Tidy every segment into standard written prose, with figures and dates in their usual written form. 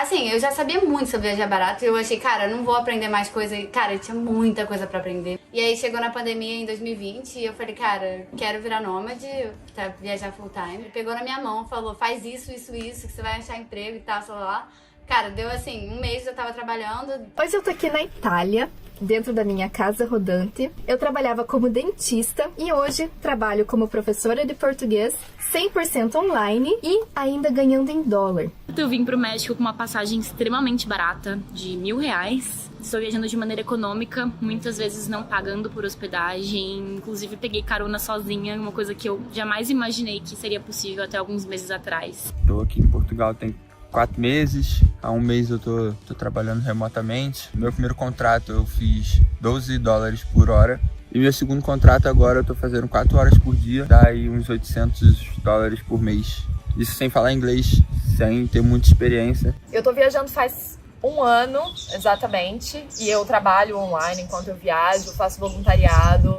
Assim, eu já sabia muito sobre viajar barato e eu achei, cara, eu não vou aprender mais coisa. Cara, tinha muita coisa pra aprender. E aí chegou na pandemia em 2020 e eu falei, cara, quero virar nômade, pra viajar full time. Ele pegou na minha mão, falou, faz isso, que você vai achar emprego e tal, sei lá. Cara, deu assim, um mês eu tava trabalhando. Hoje eu tô aqui na Itália, dentro da minha casa rodante. Eu trabalhava como dentista e hoje trabalho como professora de português 100% online e ainda ganhando em dólar. Eu vim pro México com uma passagem extremamente barata, de R$1.000. Estou viajando de maneira econômica, muitas vezes não pagando por hospedagem. Inclusive peguei carona sozinha, uma coisa que eu jamais imaginei que seria possível até alguns meses atrás. Estou aqui em Portugal tem 4 meses, há um mês eu tô trabalhando remotamente. Meu primeiro contrato eu fiz $12 por hora. E meu segundo contrato agora eu tô fazendo 4 horas por dia, dá aí uns $800 por mês. Isso sem falar inglês, sem ter muita experiência. Eu tô viajando faz um ano, exatamente, e eu trabalho online enquanto eu viajo, faço voluntariado,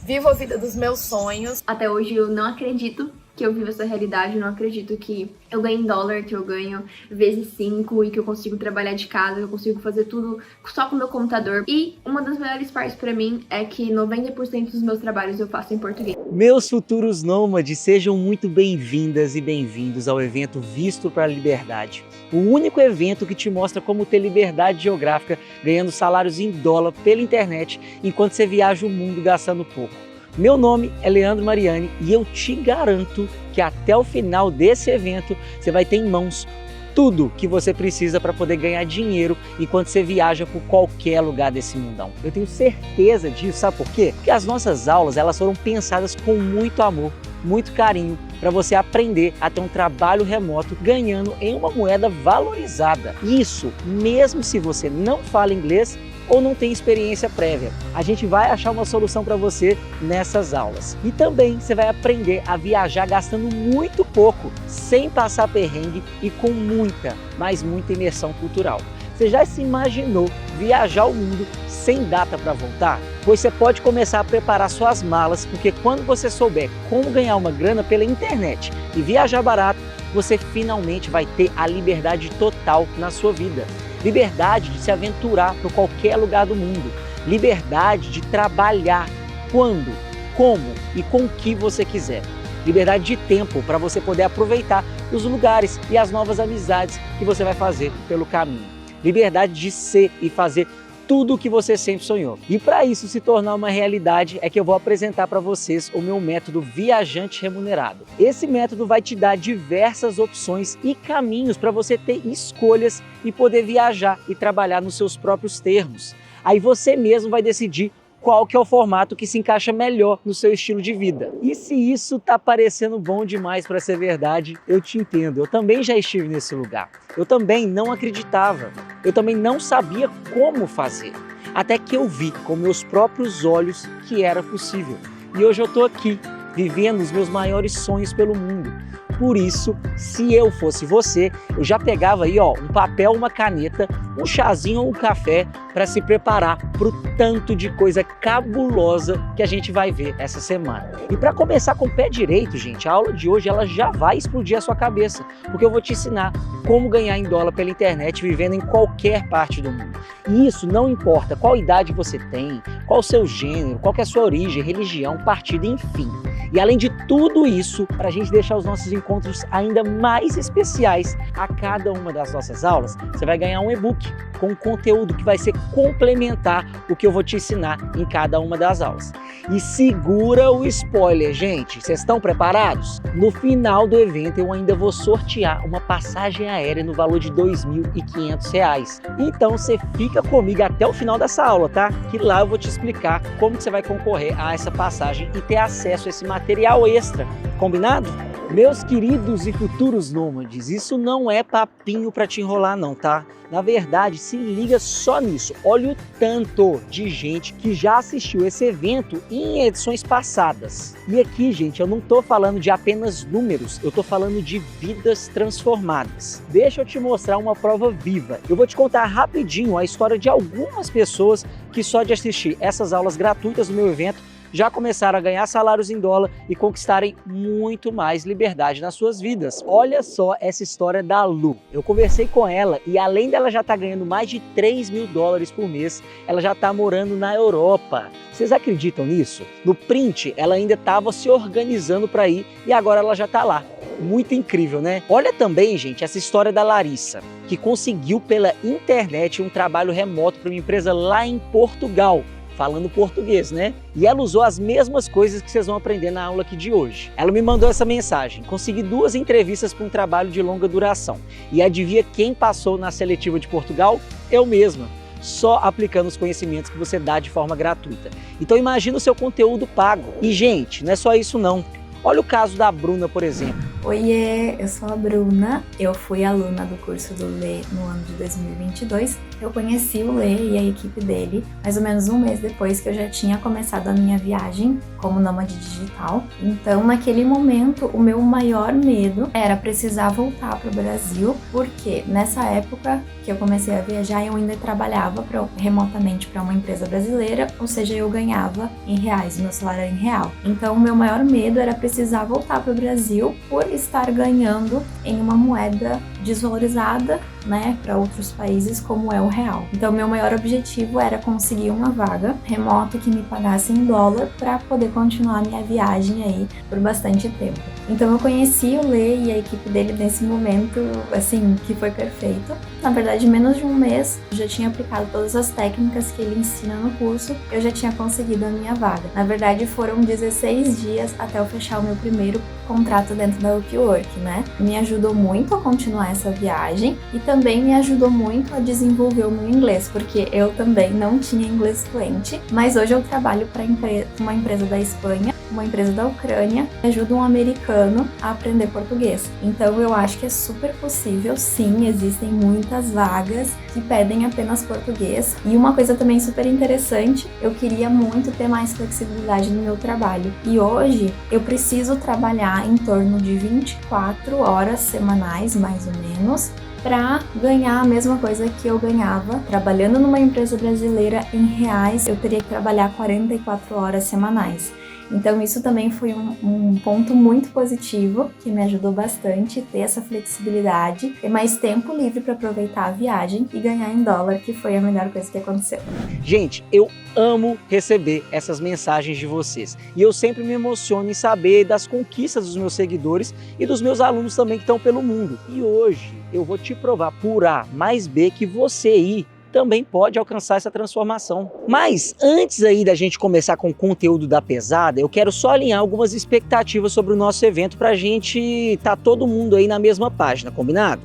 vivo a vida dos meus sonhos. Até hoje eu não acredito que eu vivo essa realidade, eu não acredito que eu ganho em dólar, que eu ganho vezes 5 e que eu consigo trabalhar de casa, que eu consigo fazer tudo só com o meu computador. E uma das melhores partes pra mim é que 90% dos meus trabalhos eu faço em português. Meus futuros nômades, sejam muito bem-vindas e bem-vindos ao evento Visto para a Liberdade. O único evento que te mostra como ter liberdade geográfica ganhando salários em dólar pela internet enquanto você viaja o mundo gastando pouco. Meu nome é Leandro Mariani e eu te garanto que até o final desse evento você vai ter em mãos tudo que você precisa para poder ganhar dinheiro enquanto você viaja por qualquer lugar desse mundão. Eu tenho certeza disso, sabe por quê? Porque as nossas aulas elas foram pensadas com muito amor, muito carinho, para você aprender a ter um trabalho remoto ganhando em uma moeda valorizada. Isso mesmo se você não fala inglês ou não tem experiência prévia. A gente vai achar uma solução para você nessas aulas. E também você vai aprender a viajar gastando muito pouco, sem passar perrengue e com muita, mas muita imersão cultural. Você já se imaginou viajar o mundo sem data para voltar? Pois você pode começar a preparar suas malas, porque quando você souber como ganhar uma grana pela internet e viajar barato, você finalmente vai ter a liberdade total na sua vida. Liberdade de se aventurar para qualquer lugar do mundo. Liberdade de trabalhar quando, como e com o que você quiser. Liberdade de tempo para você poder aproveitar os lugares e as novas amizades que você vai fazer pelo caminho. Liberdade de ser e fazer tudo o que você sempre sonhou. E para isso se tornar uma realidade é que eu vou apresentar para vocês o meu método Viajante Remunerado. Esse método vai te dar diversas opções e caminhos para você ter escolhas e poder viajar e trabalhar nos seus próprios termos. Aí você mesmo vai decidir qual que é o formato que se encaixa melhor no seu estilo de vida. E se isso tá parecendo bom demais para ser verdade, eu te entendo. Eu também já estive nesse lugar. Eu também não acreditava. Eu também não sabia como fazer. Até que eu vi com meus próprios olhos que era possível. E hoje eu tô aqui, vivendo os meus maiores sonhos pelo mundo. Por isso, se eu fosse você, eu já pegava aí um papel, uma caneta, um chazinho ou um café para se preparar para o tanto de coisa cabulosa que a gente vai ver essa semana. E para começar com o pé direito, gente, a aula de hoje ela já vai explodir a sua cabeça, porque eu vou te ensinar como ganhar em dólar pela internet vivendo em qualquer parte do mundo. E isso não importa qual idade você tem, qual o seu gênero, qual que é a sua origem, religião, partido, enfim. E além de tudo isso, para a gente deixar os nossos encontros ainda mais especiais, a cada uma das nossas aulas, você vai ganhar um e-book com conteúdo que vai ser complementar o que eu vou te ensinar em cada uma das aulas. E segura o spoiler, gente! Vocês estão preparados? No final do evento, eu ainda vou sortear uma passagem aérea no valor de R$ 2.500. Então você fica comigo até o final dessa aula, tá? Que lá eu vou te explicar como que você vai concorrer a essa passagem e ter acesso a esse material extra. Combinado? Meus queridos e futuros nômades, isso não é papinho para te enrolar não, tá? Na verdade, se liga só nisso. Olha o tanto de gente que já assistiu esse evento em edições passadas. E aqui, gente, eu não tô falando de apenas números, eu tô falando de vidas transformadas. Deixa eu te mostrar uma prova viva. Eu vou te contar rapidinho a história de algumas pessoas que só de assistir essas aulas gratuitas do meu evento já começaram a ganhar salários em dólar e conquistarem muito mais liberdade nas suas vidas. Olha só essa história da Lu. Eu conversei com ela e além dela já estar ganhando mais de 3 mil dólares por mês, ela já está morando na Europa. Vocês acreditam nisso? No print, ela ainda estava se organizando para ir e agora ela já está lá. Muito incrível, né? Olha também, gente, essa história da Larissa, que conseguiu pela internet um trabalho remoto para uma empresa lá em Portugal, falando português, né? E ela usou as mesmas coisas que vocês vão aprender na aula aqui de hoje. Ela me mandou essa mensagem: consegui 2 entrevistas para um trabalho de longa duração. E adivinha quem passou na seletiva de Portugal? Eu mesma. Só aplicando os conhecimentos que você dá de forma gratuita. Então imagina o seu conteúdo pago. E gente, não é só isso não. Olha o caso da Bruna, por exemplo. Oiê, eu sou a Bruna, eu fui aluna do curso do Lê no ano de 2022. Eu conheci o Lê e a equipe dele mais ou menos um mês depois que eu já tinha começado a minha viagem como nômade digital. Então, naquele momento, o meu maior medo era precisar voltar para o Brasil, porque nessa época que eu comecei a viajar, eu ainda trabalhava remotamente para uma empresa brasileira, ou seja, eu ganhava em reais, meu salário era em real. Então, o meu maior medo era precisar voltar para o Brasil por estar ganhando em uma moeda desvalorizada, né, para outros países como é o real. Então, meu maior objetivo era conseguir uma vaga remota que me pagasse em dólar para poder continuar minha viagem aí por bastante tempo. Então, eu conheci o Lê e a equipe dele nesse momento, assim, que foi perfeito. Na verdade, em menos de um mês, eu já tinha aplicado todas as técnicas que ele ensina no curso, eu já tinha conseguido a minha vaga. Na verdade, foram 16 dias até eu fechar o meu primeiro contrato dentro da Upwork, né? Me ajudou muito a continuar essa viagem e também me ajudou muito a desenvolver o meu inglês, porque eu também não tinha inglês fluente, mas hoje eu trabalho para uma empresa da Espanha, uma empresa da Ucrânia, e ajudo um americano a aprender português. Então eu acho que é super possível, sim, existem muitas vagas que pedem apenas português. E uma coisa também super interessante, eu queria muito ter mais flexibilidade no meu trabalho. E hoje eu preciso trabalhar em torno de 24 horas semanais, mais ou menos, para ganhar a mesma coisa que eu ganhava trabalhando numa empresa brasileira em reais. Eu teria que trabalhar 44 horas semanais. Então isso também foi um ponto muito positivo que me ajudou bastante, ter essa flexibilidade, ter mais tempo livre para aproveitar a viagem e ganhar em dólar, que foi a melhor coisa que aconteceu. Gente, eu amo receber essas mensagens de vocês e eu sempre me emociono em saber das conquistas dos meus seguidores e dos meus alunos também que estão pelo mundo. E hoje eu vou te provar por A mais B que você aí também pode alcançar essa transformação. Mas antes aí da gente começar com o conteúdo da pesada, eu quero só alinhar algumas expectativas sobre o nosso evento para a gente tá todo mundo aí na mesma página, combinado?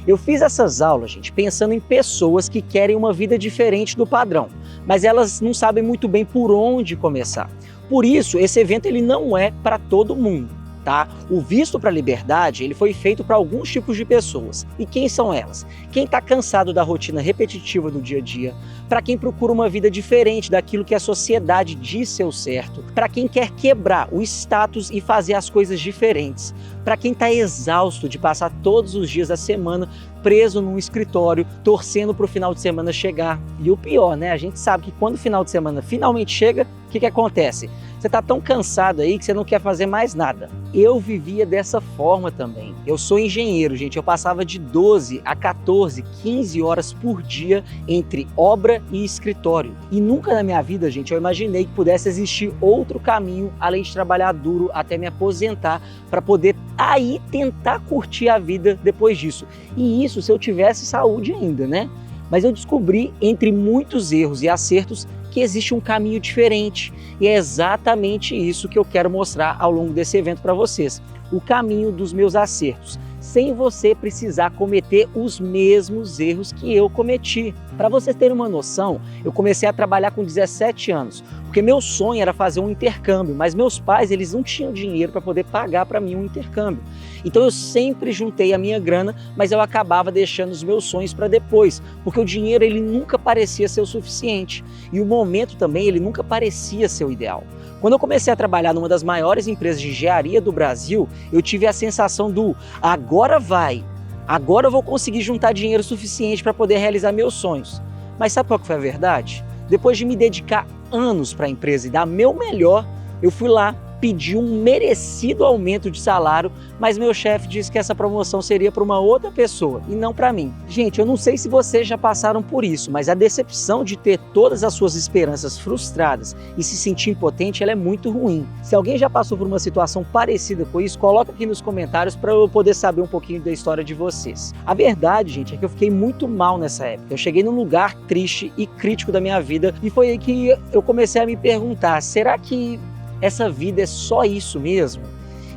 Eu fiz essas aulas, gente, pensando em pessoas que querem uma vida diferente do padrão, mas elas não sabem muito bem por onde começar. Por isso, esse evento ele não é para todo mundo. Tá? O visto para a liberdade ele foi feito para alguns tipos de pessoas. E quem são elas? Quem está cansado da rotina repetitiva do dia a dia, para quem procura uma vida diferente daquilo que a sociedade diz ser o certo, para quem quer quebrar o status e fazer as coisas diferentes, para quem está exausto de passar todos os dias da semana preso num escritório, torcendo para o final de semana chegar. E o pior, né? A gente sabe que quando o final de semana finalmente chega, o que acontece? Você está tão cansado aí que você não quer fazer mais nada. Eu vivia dessa forma também. Eu sou engenheiro, gente. Eu passava de 12 a 14, 15 horas por dia entre obra e escritório. E nunca na minha vida, gente, eu imaginei que pudesse existir outro caminho além de trabalhar duro até me aposentar para poder aí tentar curtir a vida depois disso. E isso se eu tivesse saúde ainda, né? Mas eu descobri, entre muitos erros e acertos, que existe um caminho diferente. E é exatamente isso que eu quero mostrar ao longo desse evento para vocês. O caminho dos meus acertos, sem você precisar cometer os mesmos erros que eu cometi. Para vocês terem uma noção, eu comecei a trabalhar com 17 anos, porque meu sonho era fazer um intercâmbio, mas meus pais eles não tinham dinheiro para poder pagar para mim um intercâmbio. Então eu sempre juntei a minha grana, mas eu acabava deixando os meus sonhos para depois, porque o dinheiro ele nunca parecia ser o suficiente e o momento também ele nunca parecia ser o ideal. Quando eu comecei a trabalhar numa das maiores empresas de engenharia do Brasil, eu tive a sensação do agora vai, agora eu vou conseguir juntar dinheiro suficiente para poder realizar meus sonhos. Mas sabe qual que foi a verdade? Depois de me dedicar anos para a empresa e dar meu melhor, eu fui lá, pedi um merecido aumento de salário, mas meu chefe disse que essa promoção seria para uma outra pessoa e não para mim. Gente, eu não sei se vocês já passaram por isso, mas a decepção de ter todas as suas esperanças frustradas e se sentir impotente, ela é muito ruim. Se alguém já passou por uma situação parecida com isso, coloca aqui nos comentários para eu poder saber um pouquinho da história de vocês. A verdade, gente, é que eu fiquei muito mal nessa época. Eu cheguei num lugar triste e crítico da minha vida e foi aí que eu comecei a me perguntar, será que essa vida é só isso mesmo?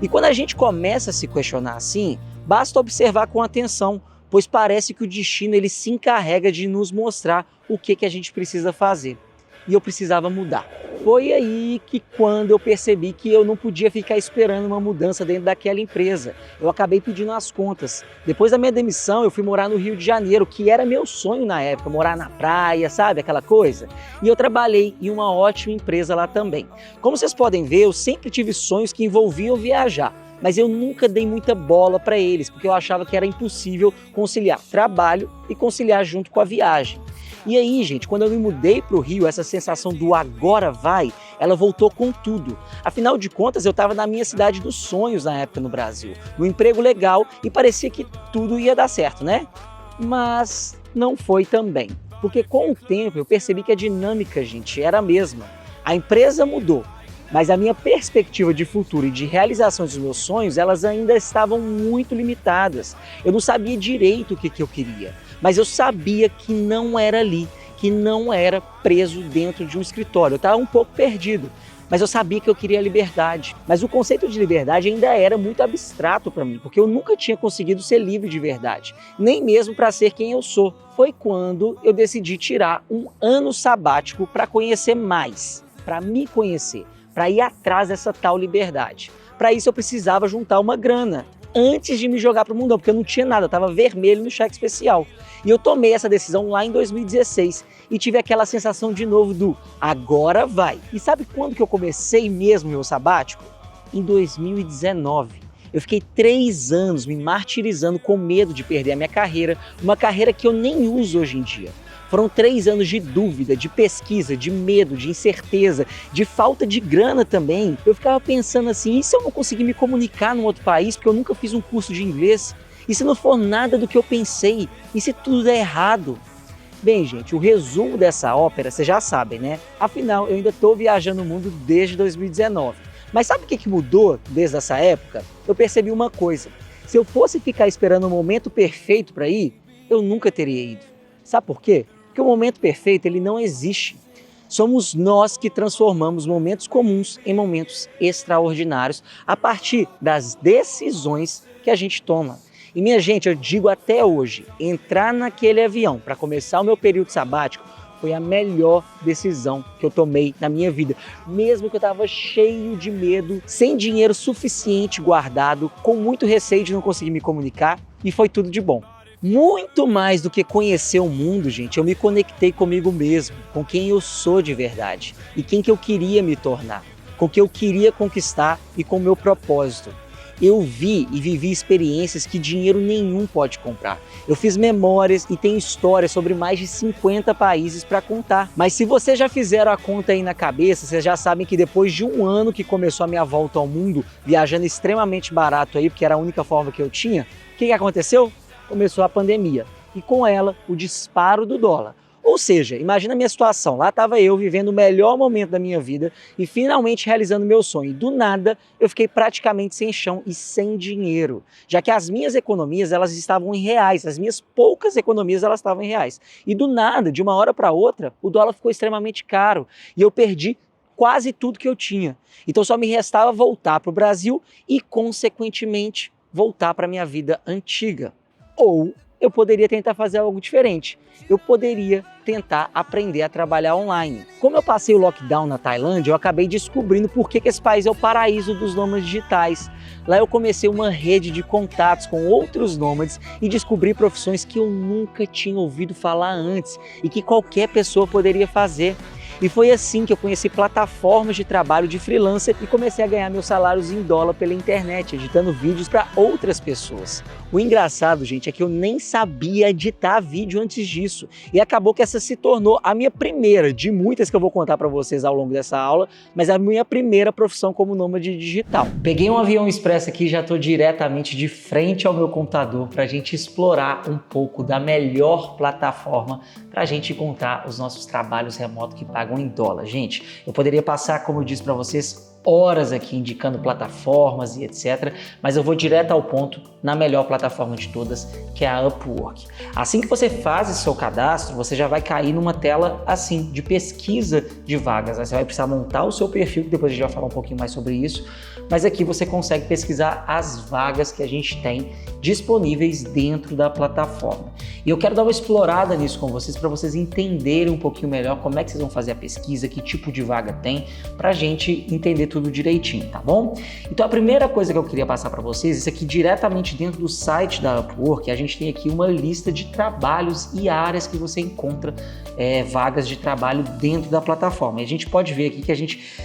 E quando a gente começa a se questionar assim, basta observar com atenção, pois parece que o destino ele se encarrega de nos mostrar o que a gente precisa fazer. E eu precisava mudar. Foi aí que quando eu percebi que eu não podia ficar esperando uma mudança dentro daquela empresa. Eu acabei pedindo as contas. Depois da minha demissão, eu fui morar no Rio de Janeiro, que era meu sonho na época, morar na praia, sabe, aquela coisa? E eu trabalhei em uma ótima empresa lá também. Como vocês podem ver, eu sempre tive sonhos que envolviam viajar, mas eu nunca dei muita bola para eles, porque eu achava que era impossível conciliar trabalho e conciliar junto com a viagem. E aí, gente, quando eu me mudei para o Rio, essa sensação do agora vai, ela voltou com tudo. Afinal de contas, eu estava na minha cidade dos sonhos na época no Brasil, num emprego legal e parecia que tudo ia dar certo, né? Mas não foi também, porque com o tempo eu percebi que a dinâmica, gente, era a mesma. A empresa mudou, mas a minha perspectiva de futuro e de realização dos meus sonhos, elas ainda estavam muito limitadas. Eu não sabia direito o que eu queria, mas eu sabia que não era ali, que não era preso dentro de um escritório. Eu estava um pouco perdido, mas eu sabia que eu queria liberdade. Mas o conceito de liberdade ainda era muito abstrato para mim, porque eu nunca tinha conseguido ser livre de verdade, nem mesmo para ser quem eu sou. Foi quando eu decidi tirar um ano sabático para conhecer mais, para me conhecer, para ir atrás dessa tal liberdade. Para isso eu precisava juntar uma grana antes de me jogar para o mundão, porque eu não tinha nada, eu estava vermelho no cheque especial. E eu tomei essa decisão lá em 2016 e tive aquela sensação de novo do agora vai. E sabe quando que eu comecei mesmo meu sabático? Em 2019. Eu fiquei 3 anos me martirizando com medo de perder a minha carreira, uma carreira que eu nem uso hoje em dia. Foram 3 anos de dúvida, de pesquisa, de medo, de incerteza, de falta de grana também. Eu ficava pensando assim, e se eu não conseguir me comunicar num outro país, porque eu nunca fiz um curso de inglês? E se não for nada do que eu pensei? E se tudo der errado? Bem, gente, o resumo dessa ópera, vocês já sabem, né? Afinal, eu ainda estou viajando o mundo desde 2019. Mas sabe o que mudou desde essa época? Eu percebi uma coisa. Se eu fosse ficar esperando o momento perfeito para ir, eu nunca teria ido. Sabe por quê? Porque o momento perfeito ele não existe. Somos nós que transformamos momentos comuns em momentos extraordinários a partir das decisões que a gente toma. E minha gente, eu digo até hoje, entrar naquele avião para começar o meu período sabático foi a melhor decisão que eu tomei na minha vida. Mesmo que eu estava cheio de medo, sem dinheiro suficiente guardado, com muito receio de não conseguir me comunicar, e foi tudo de bom. Muito mais do que conhecer o mundo, gente, eu me conectei comigo mesmo, com quem eu sou de verdade e quem que eu queria me tornar, com o que eu queria conquistar e com o meu propósito. Eu vi e vivi experiências que dinheiro nenhum pode comprar. Eu fiz memórias e tenho histórias sobre mais de 50 países para contar. Mas se vocês já fizeram a conta aí na cabeça, vocês já sabem que depois de 1 ano que começou a minha volta ao mundo, viajando extremamente barato aí, porque era a única forma que eu tinha, o que aconteceu? Começou a pandemia e com ela o disparo do dólar. Ou seja, imagina a minha situação, lá estava eu vivendo o melhor momento da minha vida e finalmente realizando meu sonho. E do nada eu fiquei praticamente sem chão e sem dinheiro, já que as minhas economias elas estavam em reais, as minhas poucas economias elas estavam em reais. E do nada, de uma hora para outra, o dólar ficou extremamente caro e eu perdi quase tudo que eu tinha. Então só me restava voltar para o Brasil e, consequentemente, voltar para a minha vida antiga. Ou eu poderia tentar fazer algo diferente. Eu poderia tentar aprender a trabalhar online. Como eu passei o lockdown na Tailândia, eu acabei descobrindo por que esse país é o paraíso dos nômades digitais. Lá eu comecei uma rede de contatos com outros nômades e descobri profissões que eu nunca tinha ouvido falar antes e que qualquer pessoa poderia fazer. E foi assim que eu conheci plataformas de trabalho de freelancer e comecei a ganhar meus salários em dólar pela internet, editando vídeos para outras pessoas. O engraçado, gente, é que eu nem sabia editar vídeo antes disso. E acabou que essa se tornou a minha primeira, de muitas que eu vou contar para vocês ao longo dessa aula, mas a minha primeira profissão como nômade digital. Peguei um avião expresso aqui e já estou diretamente de frente ao meu computador para a gente explorar um pouco da melhor plataforma para a gente encontrar os nossos trabalhos remotos que pagam em dólar. Gente, eu poderia passar, como eu disse para vocês, horas aqui indicando plataformas e etc, mas eu vou direto ao ponto na melhor plataforma de todas, que é a Upwork. Assim que você faz esse seu cadastro, você já vai cair numa tela assim, de pesquisa de vagas. Aí você vai precisar montar o seu perfil, que depois a gente vai falar um pouquinho mais sobre isso, mas aqui você consegue pesquisar as vagas que a gente tem disponíveis dentro da plataforma. E eu quero dar uma explorada nisso com vocês, para vocês entenderem um pouquinho melhor como é que vocês vão fazer a pesquisa, que tipo de vaga tem, para a gente entender tudo direitinho, tá bom? Então a primeira coisa que eu queria passar para vocês, isso aqui diretamente dentro do site da Upwork, a gente tem aqui uma lista de trabalhos e áreas que você encontra vagas de trabalho dentro da plataforma. E a gente pode ver aqui que a gente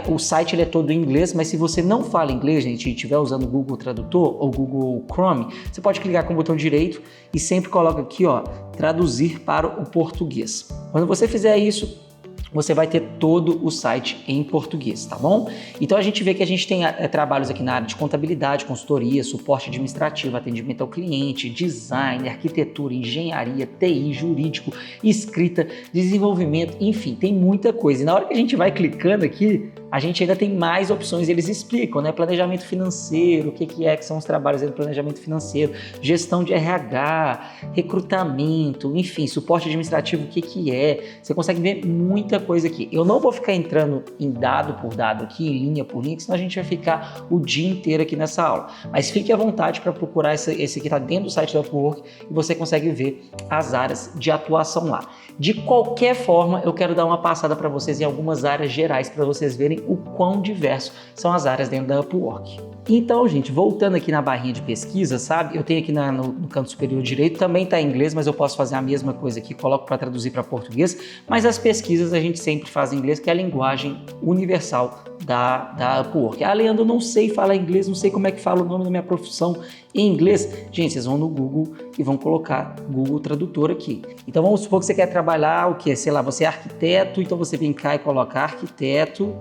o site ele é todo em inglês, mas se você não fala inglês, gente, e estiver usando o Google Tradutor ou Google Chrome, você pode clicar com o botão direito e sempre coloca aqui, ó, traduzir para o português. Quando você fizer isso, você vai ter todo o site em português, tá bom? Então a gente vê que a gente tem trabalhos aqui na área de contabilidade, consultoria, suporte administrativo, atendimento ao cliente, design, arquitetura, engenharia, TI, jurídico, escrita, desenvolvimento, enfim, tem muita coisa. E na hora que a gente vai clicando aqui, a gente ainda tem mais opções, eles explicam, né? Planejamento financeiro, o que são os trabalhos do planejamento financeiro, gestão de RH, recrutamento, enfim, suporte administrativo, o que é. Você consegue ver muita coisa aqui. Eu não vou ficar entrando em dado por dado aqui, linha por linha, senão a gente vai ficar o dia inteiro aqui nessa aula. Mas fique à vontade para procurar esse que está dentro do site da Upwork e você consegue ver as áreas de atuação lá. De qualquer forma, eu quero dar uma passada para vocês em algumas áreas gerais para vocês verem o quão diverso são as áreas dentro da Upwork. Então, gente, voltando aqui na barrinha de pesquisa, sabe? Eu tenho aqui no canto superior direito, também está em inglês, mas eu posso fazer a mesma coisa aqui, coloco para traduzir para português, mas as pesquisas a gente sempre faz em inglês, que é a linguagem universal da Upwork. Ah, Leandro, eu não sei falar inglês, não sei como é que fala o nome da minha profissão em inglês. Gente, vocês vão no Google e vão colocar Google Tradutor aqui. Então vamos supor que você quer trabalhar o quê? Sei lá, você é arquiteto, então você vem cá e coloca arquiteto,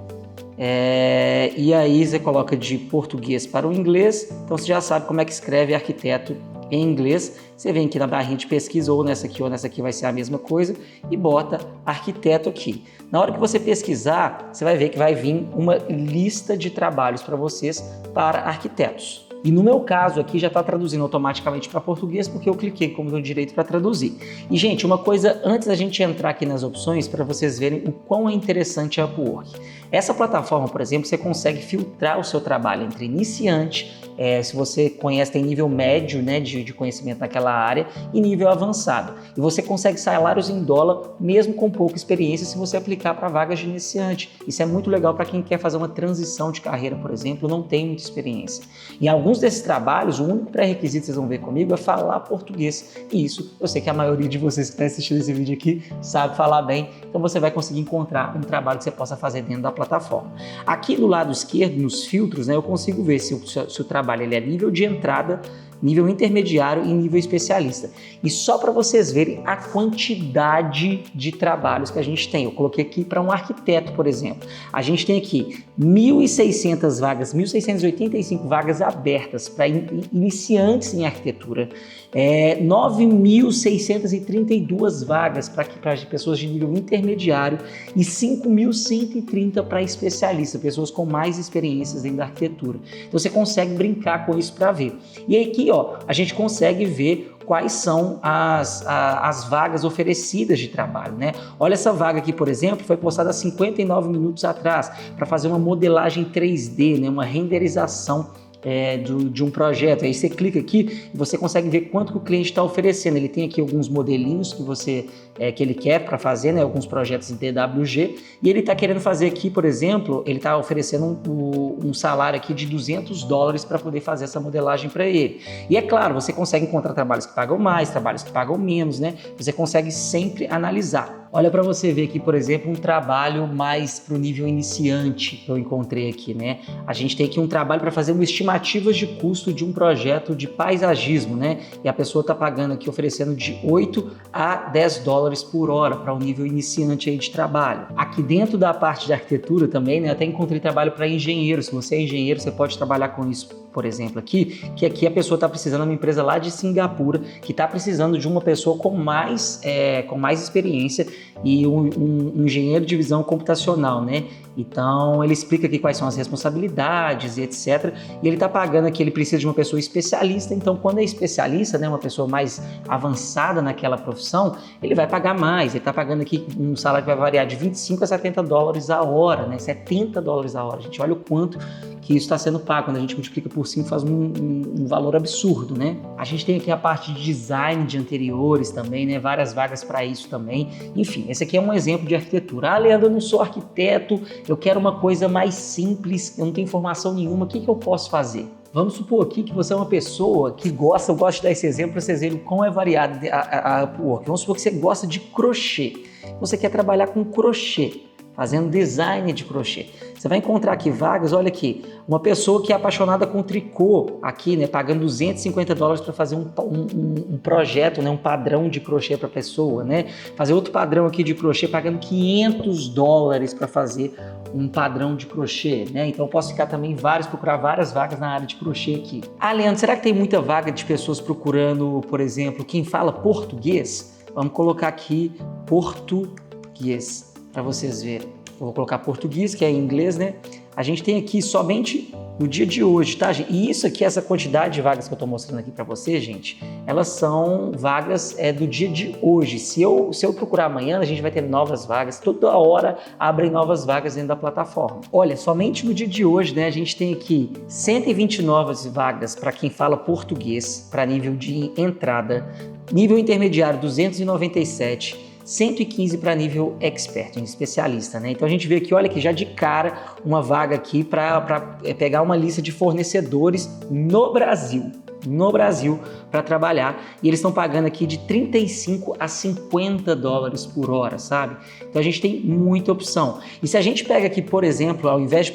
e aí você coloca de português para o inglês, então você já sabe como é que escreve arquiteto em inglês. Você vem aqui na barrinha de pesquisa, ou nessa aqui vai ser a mesma coisa, e bota arquiteto aqui. Na hora que você pesquisar, você vai ver que vai vir uma lista de trabalhos para vocês para arquitetos. E no meu caso aqui já está traduzindo automaticamente para português, porque eu cliquei como botão direito para traduzir. E gente, uma coisa antes da gente entrar aqui nas opções, para vocês verem o quão é interessante a Upwork. Essa plataforma, por exemplo, você consegue filtrar o seu trabalho entre iniciante, se você conhece, tem nível médio, né, de conhecimento naquela área, e nível avançado. E você consegue salários em dólar, mesmo com pouca experiência, se você aplicar para vagas de iniciante. Isso é muito legal para quem quer fazer uma transição de carreira, por exemplo, não tem muita experiência. Em alguns desses trabalhos, o único pré-requisito que vocês vão ver comigo é falar português. E isso, eu sei que a maioria de vocês que estão assistindo esse vídeo aqui sabe falar bem, então você vai conseguir encontrar um trabalho que você possa fazer dentro da plataforma. Aqui do lado esquerdo, nos filtros, né, eu consigo ver se o trabalho ele é nível de entrada, nível intermediário e nível especialista. E só para vocês verem a quantidade de trabalhos que a gente tem. Eu coloquei aqui para um arquiteto, por exemplo. A gente tem aqui 1.600 vagas, 1.685 vagas abertas para iniciantes em arquitetura, 9.632 vagas para pessoas de nível intermediário e 5.130 para especialistas, pessoas com mais experiências dentro da arquitetura. Então você consegue brincar com isso para ver. E aqui, ó, a gente consegue ver quais são as vagas oferecidas de trabalho, né? Olha essa vaga aqui, por exemplo, foi postada há 59 minutos atrás para fazer uma modelagem 3D, né? Uma renderização de um projeto. Aí você clica aqui e você consegue ver quanto que o cliente está oferecendo. Ele tem aqui alguns modelinhos que ele quer para fazer, né, alguns projetos em DWG, e ele está querendo fazer aqui, por exemplo, ele está oferecendo um salário aqui de $200 para poder fazer essa modelagem para ele. E é claro, você consegue encontrar trabalhos que pagam mais, trabalhos que pagam menos, né? Você consegue sempre analisar. Olha para você ver aqui, por exemplo, um trabalho mais para o nível iniciante que eu encontrei aqui, né? A gente tem aqui um trabalho para fazer uma estimativas de custo de um projeto de paisagismo, né? E a pessoa está pagando aqui, oferecendo de 8 a 10 dólares por hora para um nível iniciante aí de trabalho. Aqui dentro da parte de arquitetura também, né? Eu até encontrei trabalho para engenheiro. Se você é engenheiro, você pode trabalhar com isso, por exemplo, aqui, que aqui a pessoa está precisando de uma empresa lá de Singapura, que está precisando de uma pessoa com mais experiência e um engenheiro de visão computacional, né? Então, ele explica aqui quais são as responsabilidades e etc. E ele está pagando aqui, ele precisa de uma pessoa especialista. Então, quando é especialista, né, uma pessoa mais avançada naquela profissão, ele vai pagar mais. Ele está pagando aqui um salário que vai variar de 25 a 70 dólares a hora, né? 70 dólares a hora. Gente, olha o quanto que isso está sendo pago. Quando a gente multiplica por 5, faz um valor absurdo, né? A gente tem aqui a parte de design de interiores também, né? Várias vagas para isso também. Enfim, esse aqui é um exemplo de arquitetura. Ah, Leandro, eu não sou arquiteto, eu quero uma coisa mais simples, eu não tenho informação nenhuma, o que eu posso fazer? Vamos supor aqui que você é uma pessoa que gosta, eu gosto de dar esse exemplo para vocês verem como é variado a Upwork. Vamos supor que você gosta de crochê, você quer trabalhar com crochê, fazendo design de crochê. Você vai encontrar aqui vagas, olha aqui, uma pessoa que é apaixonada com tricô, aqui, né, pagando 250 dólares para fazer um projeto, né, um padrão de crochê para a pessoa, né, fazer outro padrão aqui de crochê, pagando 500 dólares para fazer um padrão de crochê, né, então eu posso ficar também procurar várias vagas na área de crochê aqui. Ah, Leandro, será que tem muita vaga de pessoas procurando, por exemplo, quem fala português? Vamos colocar aqui português, para vocês verem. Eu vou colocar português, que é em inglês, né? A gente tem aqui somente no dia de hoje, tá, gente? E isso aqui, essa quantidade de vagas que eu tô mostrando aqui para você, gente, elas são vagas do dia de hoje. Se eu procurar amanhã, a gente vai ter novas vagas. Toda hora abrem novas vagas dentro da plataforma. Olha, somente no dia de hoje, né, a gente tem aqui 120 novas vagas para quem fala português, para nível de entrada. Nível intermediário, 297. 115 para nível expert, especialista, né? Então a gente vê aqui, olha aqui, já de cara, uma vaga aqui para pegar uma lista de fornecedores no Brasil para trabalhar, e eles estão pagando aqui de 35 a 50 dólares por hora, sabe? Então a gente tem muita opção. E se a gente pega aqui, por exemplo, ao invés de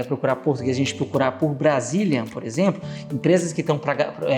procurar português, a gente procurar por Brazilian, por exemplo, empresas que estão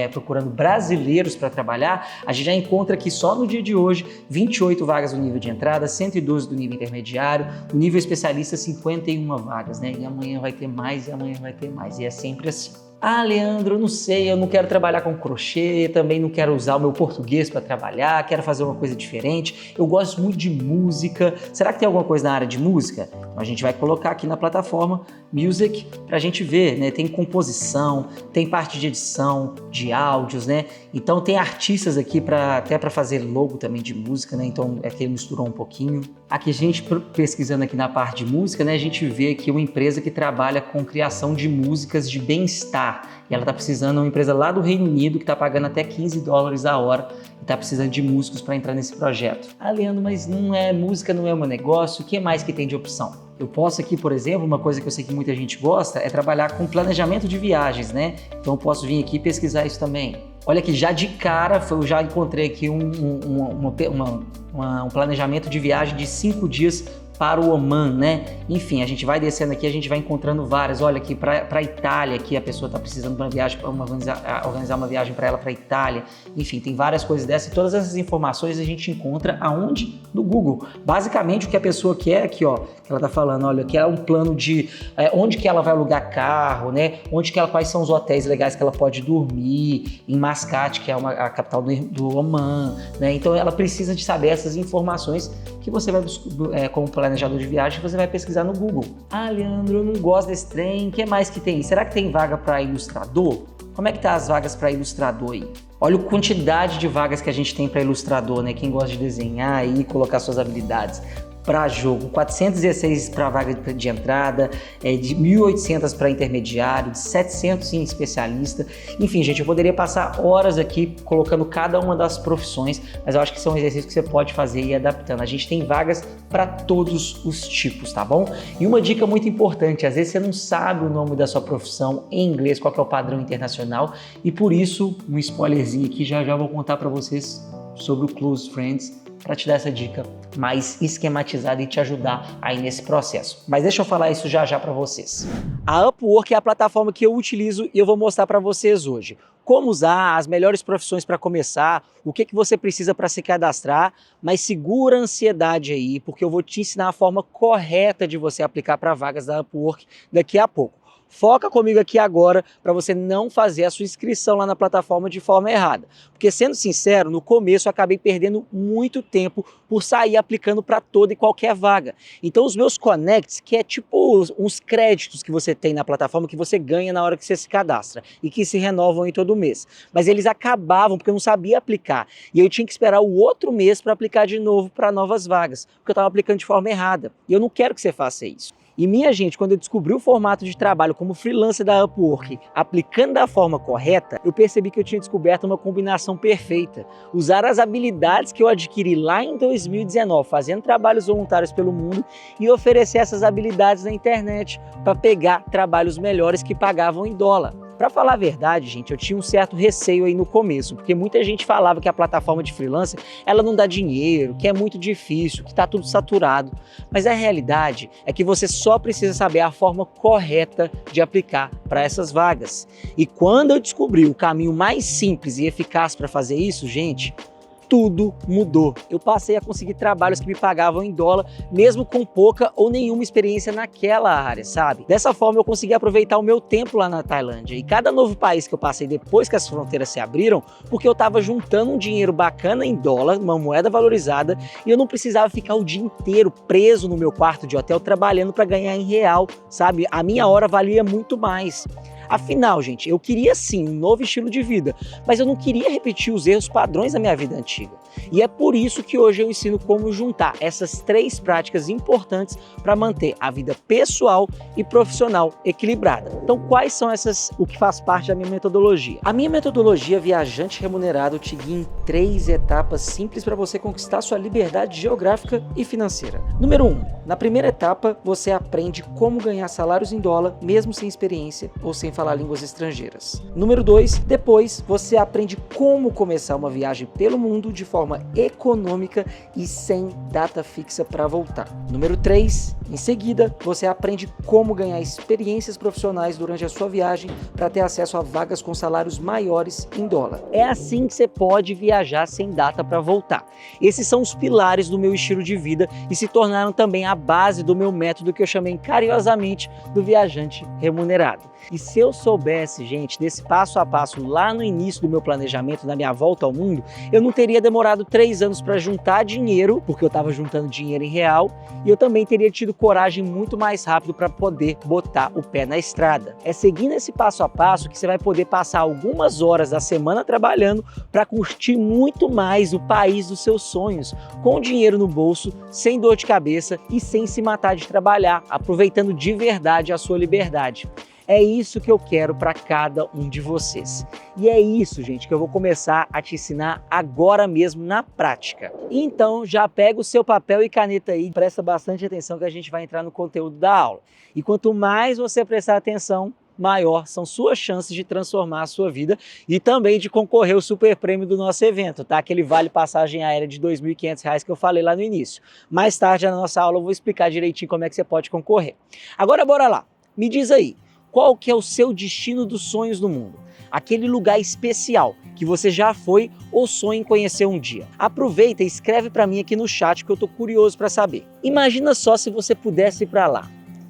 procurando brasileiros para trabalhar, a gente já encontra aqui só no dia de hoje 28 vagas no nível de entrada, 112 do nível intermediário, no nível especialista 51 vagas, né? E amanhã vai ter mais, e amanhã vai ter mais, e é sempre assim. Ah, Leandro, eu não sei, eu não quero trabalhar com crochê, também não quero usar o meu português para trabalhar, quero fazer uma coisa diferente, eu gosto muito de música. Será que tem alguma coisa na área de música? Então a gente vai colocar aqui na plataforma Music para a gente ver, né? Tem composição, tem parte de edição, de áudios, né? Então tem artistas aqui até para fazer logo também de música, né? Então aqui ele misturou um pouquinho. Aqui a gente pesquisando aqui na parte de música, né? A gente vê aqui uma empresa que trabalha com criação de músicas de bem-estar. E ela está precisando de uma empresa lá do Reino Unido que está pagando até 15 dólares a hora e está precisando de músicos para entrar nesse projeto. Ah, Leandro, mas música não é o meu negócio, o que mais que tem de opção? Eu posso aqui, por exemplo, uma coisa que eu sei que muita gente gosta é trabalhar com planejamento de viagens, né? Então eu posso vir aqui e pesquisar isso também. Olha que já de cara eu já encontrei aqui um planejamento de viagem de 5 dias para o Oman, né? Enfim, a gente vai descendo aqui, a gente vai encontrando várias. Olha aqui, para a Itália, aqui a pessoa está precisando de uma viagem, organizar uma viagem para ela para a Itália. Enfim, tem várias coisas dessas e todas essas informações a gente encontra aonde? No Google. Basicamente, o que a pessoa quer aqui, ó, que ela está falando, olha, que é um plano de onde que ela vai alugar carro, né? Quais são os hotéis legais que ela pode dormir, em Mascate, que é a capital do Oman, né? Então, ela precisa de saber essas informações que você vai, como planejador de viagem, você vai pesquisar no Google. Ah, Leandro, eu não gosto desse trem, o que mais que tem? Será que tem vaga para ilustrador? Como é que tá as vagas para ilustrador aí? Olha a quantidade de vagas que a gente tem para ilustrador, né? Quem gosta de desenhar e colocar suas habilidades. Para jogo, 416 para vaga de entrada, de 1.800 para intermediário, de 700 em especialista. Enfim, gente, eu poderia passar horas aqui colocando cada uma das profissões, mas eu acho que são exercícios que você pode fazer e ir adaptando. A gente tem vagas para todos os tipos, tá bom? E uma dica muito importante, às vezes você não sabe o nome da sua profissão em inglês, qual que é o padrão internacional, e por isso, um spoilerzinho aqui, já vou contar para vocês sobre o Close Friends para te dar essa dica mais esquematizada e te ajudar aí nesse processo. Mas deixa eu falar isso já para vocês. A Upwork é a plataforma que eu utilizo e eu vou mostrar para vocês hoje como usar, as melhores profissões para começar, o que você precisa para se cadastrar, mas segura a ansiedade aí, porque eu vou te ensinar a forma correta de você aplicar para vagas da Upwork daqui a pouco. Foca comigo aqui agora para você não fazer a sua inscrição lá na plataforma de forma errada. Porque, sendo sincero, no começo eu acabei perdendo muito tempo por sair aplicando para toda e qualquer vaga. Então os meus connects, que é tipo uns créditos que você tem na plataforma que você ganha na hora que você se cadastra e que se renovam em todo mês. Mas eles acabavam porque eu não sabia aplicar. E eu tinha que esperar o outro mês para aplicar de novo para novas vagas, porque eu estava aplicando de forma errada. E eu não quero que você faça isso. E minha gente, quando eu descobri o formato de trabalho como freelancer da Upwork, aplicando da forma correta, eu percebi que eu tinha descoberto uma combinação perfeita. Usar as habilidades que eu adquiri lá em 2019, fazendo trabalhos voluntários pelo mundo e oferecer essas habilidades na internet para pegar trabalhos melhores que pagavam em dólar. Para falar a verdade, gente, eu tinha um certo receio aí no começo, porque muita gente falava que a plataforma de freelancer, ela não dá dinheiro, que é muito difícil, que está tudo saturado. Mas a realidade é que você só precisa saber a forma correta de aplicar para essas vagas. E quando eu descobri o caminho mais simples e eficaz para fazer isso, gente, tudo mudou. Eu passei a conseguir trabalhos que me pagavam em dólar, mesmo com pouca ou nenhuma experiência naquela área, sabe? Dessa forma eu consegui aproveitar o meu tempo lá na Tailândia e cada novo país que eu passei depois que as fronteiras se abriram, porque eu estava juntando um dinheiro bacana em dólar, uma moeda valorizada, e eu não precisava ficar o dia inteiro preso no meu quarto de hotel trabalhando para ganhar em real, sabe? A minha hora valia muito mais. Afinal, gente, eu queria sim um novo estilo de vida, mas eu não queria repetir os erros padrões da minha vida antiga. E é por isso que hoje eu ensino como juntar essas 3 práticas importantes para manter a vida pessoal e profissional equilibrada. Então, quais são o que faz parte da minha metodologia? A minha metodologia Viajante Remunerado te guia em 3 etapas simples para você conquistar sua liberdade geográfica e financeira. Número 1. Na primeira etapa, você aprende como ganhar salários em dólar, mesmo sem experiência ou sem falar línguas estrangeiras. Número 2, depois você aprende como começar uma viagem pelo mundo de forma econômica e sem data fixa para voltar. Número 3, em seguida, você aprende como ganhar experiências profissionais durante a sua viagem para ter acesso a vagas com salários maiores em dólar. É assim que você pode viajar sem data para voltar. Esses são os pilares do meu estilo de vida e se tornaram também a base do meu método que eu chamei carinhosamente do Viajante Remunerado. E se eu soubesse, gente, desse passo a passo lá no início do meu planejamento, da minha volta ao mundo, eu não teria demorado 3 anos para juntar dinheiro, porque eu estava juntando dinheiro em real, e eu também teria tido coragem muito mais rápido para poder botar o pé na estrada. É seguindo esse passo a passo que você vai poder passar algumas horas da semana trabalhando para curtir muito mais o país dos seus sonhos, com dinheiro no bolso, sem dor de cabeça e sem se matar de trabalhar, aproveitando de verdade a sua liberdade. É isso que eu quero para cada um de vocês. E é isso, gente, que eu vou começar a te ensinar agora mesmo na prática. Então, já pega o seu papel e caneta aí, presta bastante atenção que a gente vai entrar no conteúdo da aula. E quanto mais você prestar atenção, maior são suas chances de transformar a sua vida e também de concorrer ao super prêmio do nosso evento, tá? Aquele vale passagem aérea de R$ 2.500 que eu falei lá no início. Mais tarde na nossa aula eu vou explicar direitinho como é que você pode concorrer. Agora bora lá, me diz aí, qual que é o seu destino dos sonhos no mundo? Aquele lugar especial que você já foi ou sonha em conhecer um dia. Aproveita e escreve para mim aqui no chat que eu tô curioso para saber. Imagina só se você pudesse ir para lá.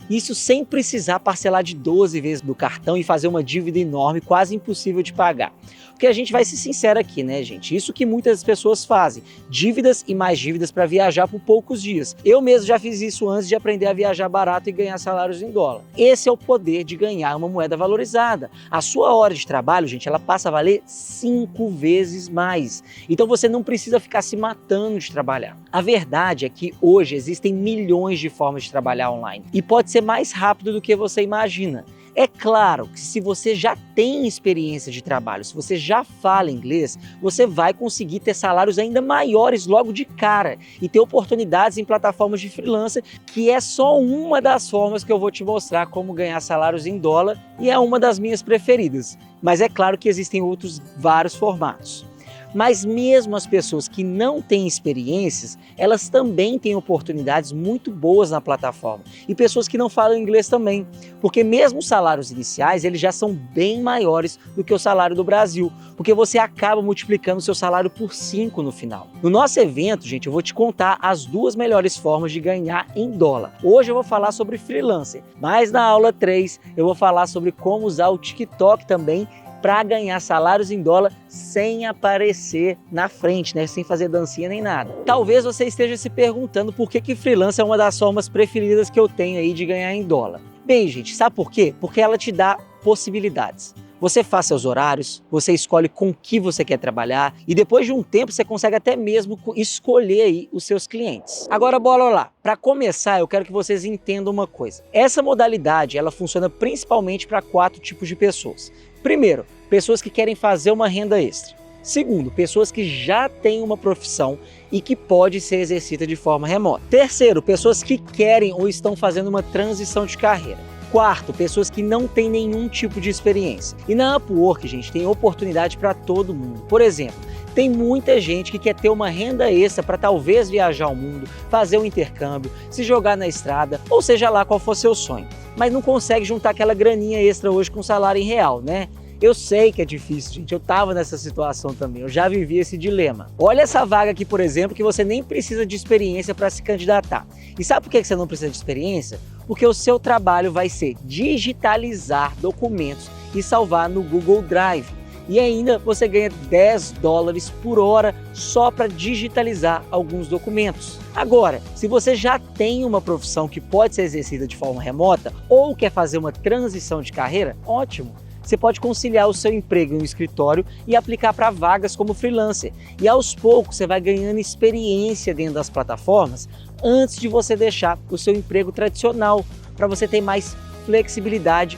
Isso sem precisar parcelar de 12 vezes do cartão e fazer uma dívida enorme, quase impossível de pagar. Porque a gente vai ser sincero aqui, né, gente? Isso que muitas pessoas fazem. Dívidas e mais dívidas para viajar por poucos dias. Eu mesmo já fiz isso antes de aprender a viajar barato e ganhar salários em dólar. Esse é o poder de ganhar uma moeda valorizada. A sua hora de trabalho, gente, ela passa a valer 5 vezes mais. Então você não precisa ficar se matando de trabalhar. A verdade é que hoje existem milhões de formas de trabalhar online. E pode ser mais rápido do que você imagina. É claro que se você já tem experiência de trabalho, se você já fala inglês, você vai conseguir ter salários ainda maiores logo de cara e ter oportunidades em plataformas de freelancer, que é só uma das formas que eu vou te mostrar como ganhar salários em dólar e é uma das minhas preferidas. Mas é claro que existem outros vários formatos. Mas mesmo as pessoas que não têm experiências, elas também têm oportunidades muito boas na plataforma. E pessoas que não falam inglês também, porque mesmo os salários iniciais, eles já são bem maiores do que o salário do Brasil, porque você acaba multiplicando o seu salário por 5 no final. No nosso evento, gente, eu vou te contar as 2 melhores formas de ganhar em dólar. Hoje eu vou falar sobre freelancer, mas na aula 3 eu vou falar sobre como usar o TikTok também para ganhar salários em dólar sem aparecer na frente, né? Sem fazer dancinha nem nada. Talvez você esteja se perguntando por que freelancer é uma das formas preferidas que eu tenho aí de ganhar em dólar. Bem, gente, sabe por quê? Porque ela te dá possibilidades. Você faz seus horários, você escolhe com que você quer trabalhar e depois de um tempo você consegue até mesmo escolher aí os seus clientes. Agora bora lá. Para começar, eu quero que vocês entendam uma coisa. Essa modalidade, ela funciona principalmente para 4 tipos de pessoas. Primeiro, pessoas que querem fazer uma renda extra. Segundo, pessoas que já têm uma profissão e que pode ser exercida de forma remota. Terceiro, pessoas que querem ou estão fazendo uma transição de carreira. Quarto, pessoas que não têm nenhum tipo de experiência. E na Upwork, gente, tem oportunidade para todo mundo. Por exemplo, tem muita gente que quer ter uma renda extra para talvez viajar ao mundo, fazer um intercâmbio, se jogar na estrada, ou seja lá qual for seu sonho. Mas não consegue juntar aquela graninha extra hoje com salário em real, né? Eu sei que é difícil, gente, eu tava nessa situação também, eu já vivi esse dilema. Olha essa vaga aqui, por exemplo, que você nem precisa de experiência para se candidatar. E sabe por que você não precisa de experiência? Porque o seu trabalho vai ser digitalizar documentos e salvar no Google Drive. E ainda você ganha $10 por hora só para digitalizar alguns documentos. Agora, se você já tem uma profissão que pode ser exercida de forma remota ou quer fazer uma transição de carreira, ótimo! Você pode conciliar o seu emprego em um escritório e aplicar para vagas como freelancer. E aos poucos você vai ganhando experiência dentro das plataformas antes de você deixar o seu emprego tradicional, para você ter mais flexibilidade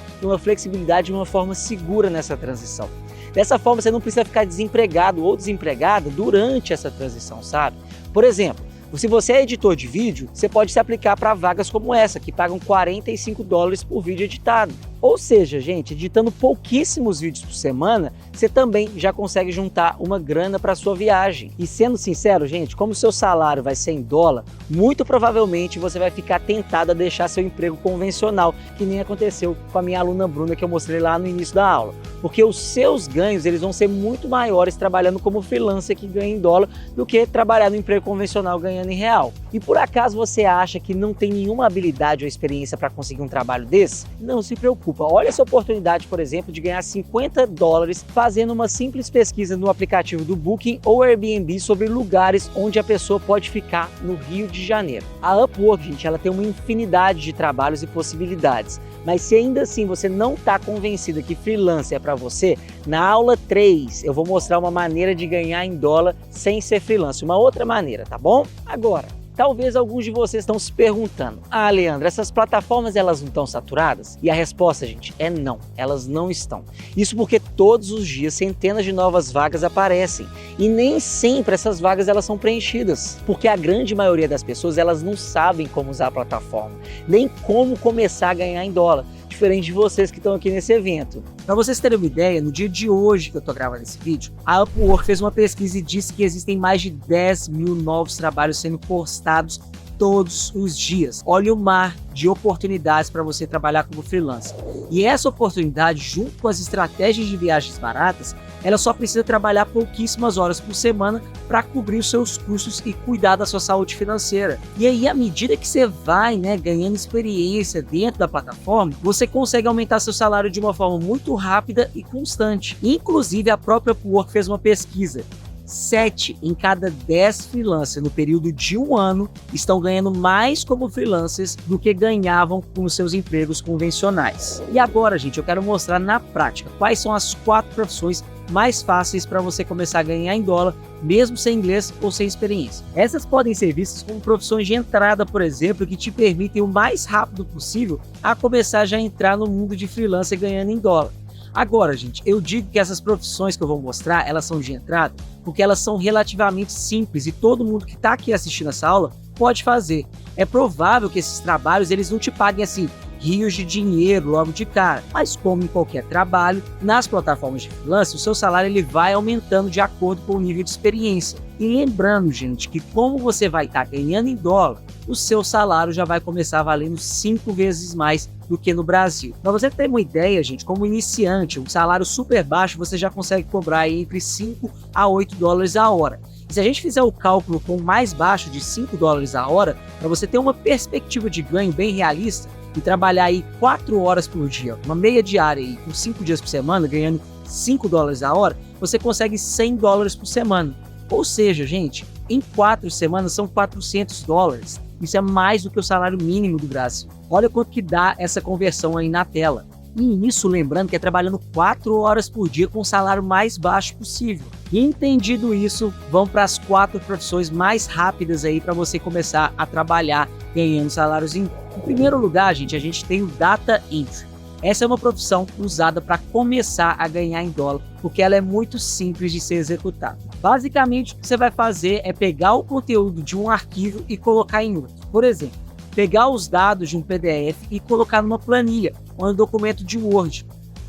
de uma forma segura nessa transição. Dessa forma você não precisa ficar desempregado ou desempregada durante essa transição, sabe? Por exemplo, se você é editor de vídeo, você pode se aplicar para vagas como essa, que pagam $45 por vídeo editado. Ou seja, gente, editando pouquíssimos vídeos por semana, você também já consegue juntar uma grana para sua viagem. E sendo sincero, gente, como o seu salário vai ser em dólar, muito provavelmente você vai ficar tentado a deixar seu emprego convencional, que nem aconteceu com a minha aluna Bruna, que eu mostrei lá no início da aula. Porque os seus ganhos, eles vão ser muito maiores trabalhando como freelancer que ganha em dólar do que trabalhar no emprego convencional ganhando em real. E por acaso você acha que não tem nenhuma habilidade ou experiência para conseguir um trabalho desse? Não se preocupe. Olha essa oportunidade, por exemplo, de ganhar $50 fazendo uma simples pesquisa no aplicativo do Booking ou Airbnb sobre lugares onde a pessoa pode ficar no Rio de Janeiro. A Upwork, gente, ela tem uma infinidade de trabalhos e possibilidades. Mas se ainda assim você não está convencida que freelancer é para você, na aula 3 eu vou mostrar uma maneira de ganhar em dólar sem ser freelancer, uma outra maneira, tá bom? Agora, talvez alguns de vocês estão se perguntando: ah, Leandro, essas plataformas elas não estão saturadas? E a resposta, gente, é não, elas não estão. Isso porque todos os dias centenas de novas vagas aparecem e nem sempre essas vagas elas são preenchidas, porque a grande maioria das pessoas elas não sabem como usar a plataforma, nem como começar a ganhar em dólar. Diferente de vocês que estão aqui nesse evento. Para vocês terem uma ideia, no dia de hoje que eu tô gravando esse vídeo, a Upwork fez uma pesquisa e disse que existem mais de 10 mil novos trabalhos sendo postados todos os dias. Olha o mar de oportunidades para você trabalhar como freelancer. E essa oportunidade, junto com as estratégias de viagens baratas, ela só precisa trabalhar pouquíssimas horas por semana para cobrir os seus custos e cuidar da sua saúde financeira. E aí, à medida que você vai, ganhando experiência dentro da plataforma, você consegue aumentar seu salário de uma forma muito rápida e constante. Inclusive, a própria Upwork fez uma pesquisa. 7 em cada 10 freelancers no período de um ano estão ganhando mais como freelancers do que ganhavam com os seus empregos convencionais. E agora, gente, eu quero mostrar na prática quais são as 4 profissões mais fáceis para você começar a ganhar em dólar, mesmo sem inglês ou sem experiência. Essas podem ser vistas como profissões de entrada, por exemplo, que te permitem o mais rápido possível a começar já a entrar no mundo de freelancer ganhando em dólar. Agora, gente, eu digo que essas profissões que eu vou mostrar, elas são de entrada porque elas são relativamente simples e todo mundo que está aqui assistindo essa aula pode fazer. É provável que esses trabalhos eles não te paguem assim rios de dinheiro logo de cara. Mas como em qualquer trabalho, nas plataformas de freelance, o seu salário ele vai aumentando de acordo com o nível de experiência. E lembrando, gente, que como você vai estar ganhando em dólar, o seu salário já vai começar valendo 5 vezes mais do que no Brasil. Para você ter uma ideia, gente, como iniciante, um salário super baixo, você já consegue cobrar aí entre 5 a 8 dólares a hora. E se a gente fizer o cálculo com o mais baixo de 5 dólares a hora, para você ter uma perspectiva de ganho bem realista e trabalhar aí 4 horas por dia, uma meia diária aí, por 5 dias por semana, ganhando 5 dólares a hora, você consegue 100 dólares por semana. Ou seja, gente, em 4 semanas são 400 dólares. Isso é mais do que o salário mínimo do Brasil. Olha quanto que dá essa conversão aí na tela. E isso lembrando que é trabalhando 4 horas por dia com o salário mais baixo possível. E entendido isso, vamos para as 4 profissões mais rápidas aí para você começar a trabalhar ganhando salários em primeiro lugar, gente, a gente tem o Data Entry. Essa é uma profissão usada para começar a ganhar em dólar, porque ela é muito simples de ser executada. Basicamente, o que você vai fazer é pegar o conteúdo de um arquivo e colocar em outro. Por exemplo, pegar os dados de um PDF e colocar numa planilha ou um documento de Word.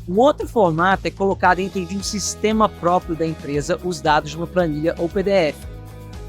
Um outro formato é colocar dentro de um sistema próprio da empresa os dados de uma planilha ou PDF.